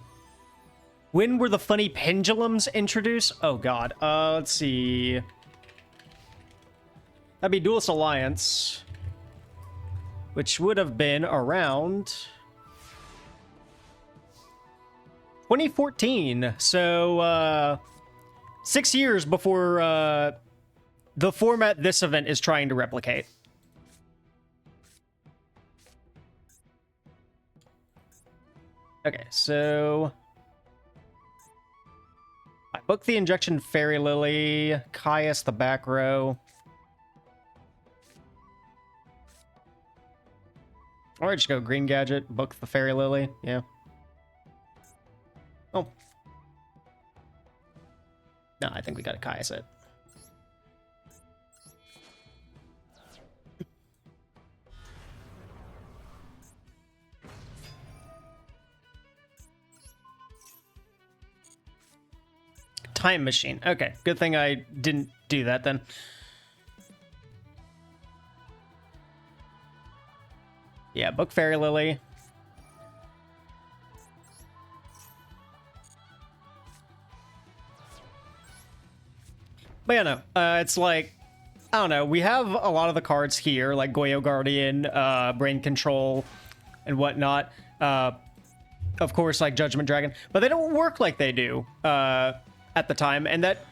When were the funny pendulums introduced? Oh god. Let's see. That'd be Duelist Alliance, which would have been around 2014. So 6 years before the format this event is trying to replicate. Okay, so I booked the Injection Fairy Lily, Caius the back row. Or just go Green Gadget, book the Fairy Lily, yeah. Oh. No, I think we gotta Caius it. Time machine. Okay, good thing I didn't do that then. Yeah, book Fairy Lily. But yeah, no, it's like, I don't know, we have a lot of the cards here, like Goyo Guardian, Brain Control, and whatnot. Of course, like Judgment Dragon, but they don't work like they do at the time, and that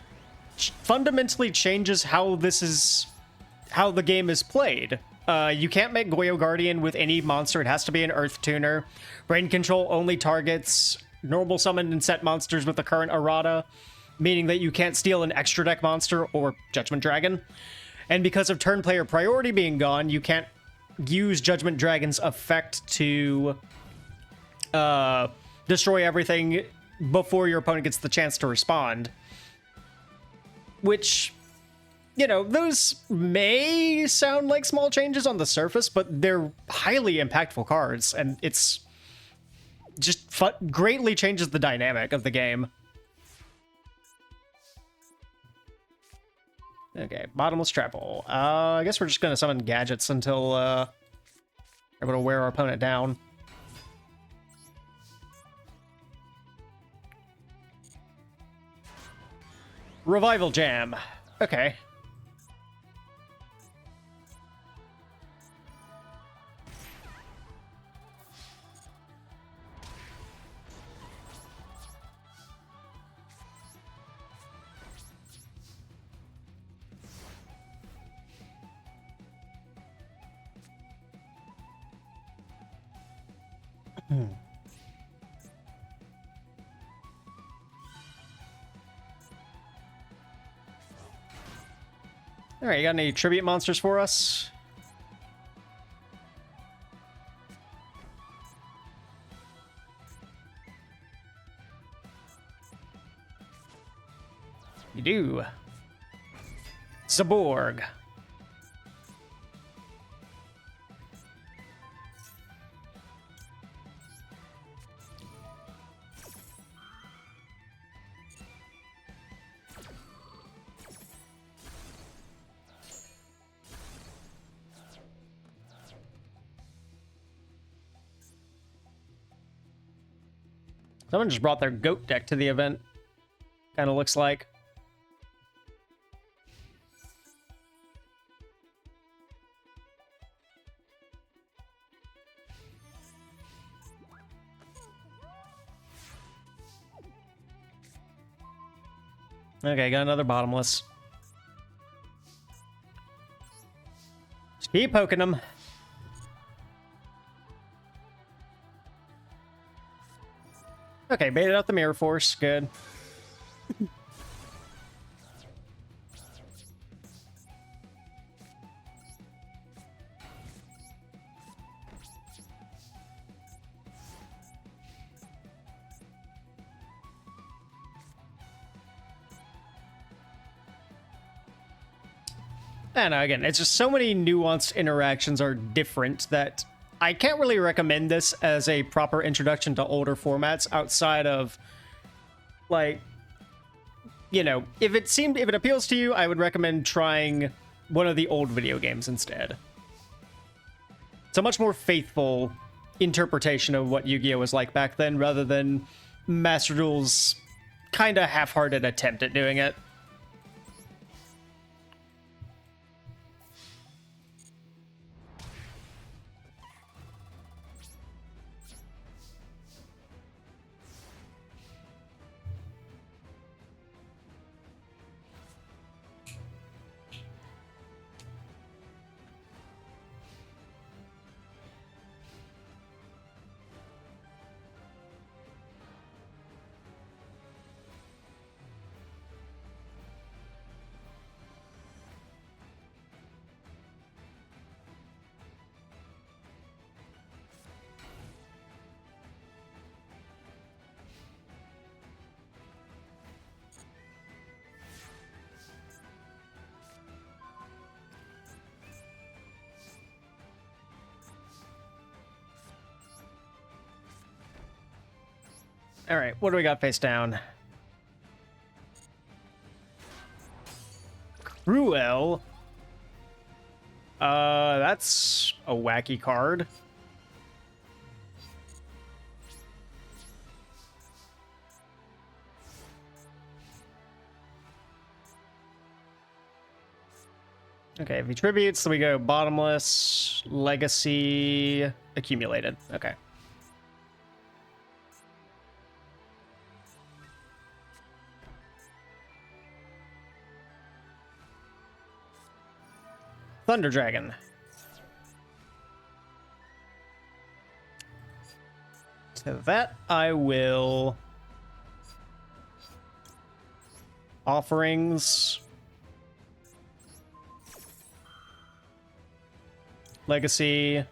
fundamentally changes how the game is played. You can't make Goyo Guardian with any monster. It has to be an Earth Tuner. Brain Control only targets normal summoned and set monsters with the current errata, meaning that you can't steal an extra deck monster or Judgment Dragon. And because of turn player priority being gone, you can't use Judgment Dragon's effect to destroy everything before your opponent gets the chance to respond. Which, you know, those may sound like small changes on the surface, but they're highly impactful cards, and it's just greatly changes the dynamic of the game. Okay, Bottomless Trap Hole. I guess we're just going to summon gadgets until we're able to wear our opponent down. Revival Jam. Okay. All right, you got any tribute monsters for us? You do. Zaborg. Someone just brought their goat deck to the event. Kind of looks like. Okay, got another bottomless. Just keep poking them. Okay, baited out the Mirror Force. Good. And again, it's just so many nuanced interactions are different that I can't really recommend this as a proper introduction to older formats outside of, like, you know, if it appeals to you, I would recommend trying one of the old video games instead. It's a much more faithful interpretation of what Yu-Gi-Oh was like back then, rather than Master Duel's kind of half-hearted attempt at doing it. All right, what do we got face down? Duel. That's a wacky card. Okay, if he tributes, so we go bottomless, legacy, accumulated. Okay. Thunder Dragon. So that I will... Offerings. Legacy.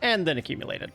And then accumulated.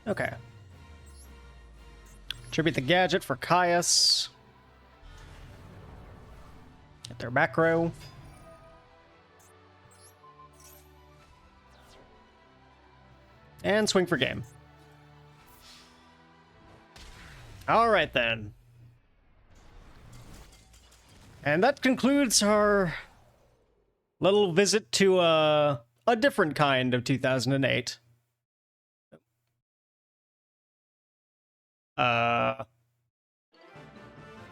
Okay. Tribute the gadget for Caius. Get their back row. And swing for game. All right, then. And that concludes our little visit to a different kind of 2008.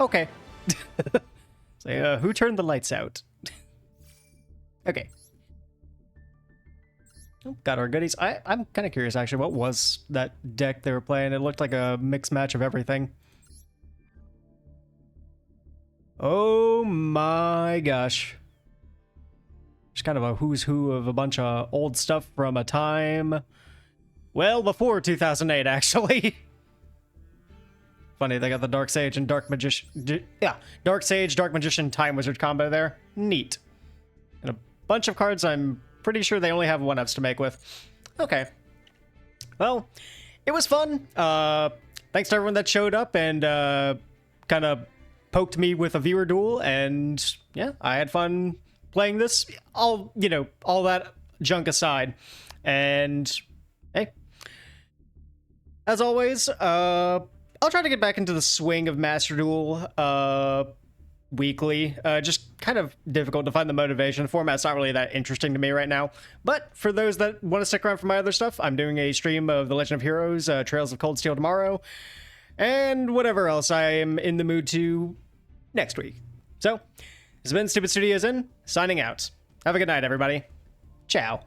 Okay. So, who turned the lights out? Okay. Oh, got our goodies. I'm kind of curious, actually. What was that deck they were playing? It looked like a mixed match of everything. Oh my gosh. Just kind of a who's who of a bunch of old stuff from a time, well, before 2008, actually. Funny, they got the Dark Sage and Dark Magician. Yeah, Dark Sage, Dark Magician, Time Wizard combo there. Neat. And a bunch of cards I'm pretty sure they only have 1-ups to make with. Okay. Well, it was fun. Thanks to everyone that showed up and kind of poked me with a viewer duel. And yeah, I had fun playing this. All that junk aside. And hey, as always, I'll try to get back into the swing of Master Duel weekly. Just kind of difficult to find the motivation. The format's not really that interesting to me right now. But for those that want to stick around for my other stuff, I'm doing a stream of The Legend of Heroes, Trails of Cold Steel tomorrow, and whatever else I am in the mood to next week. So, this has been StupidStudiosN, signing out. Have a good night, everybody. Ciao.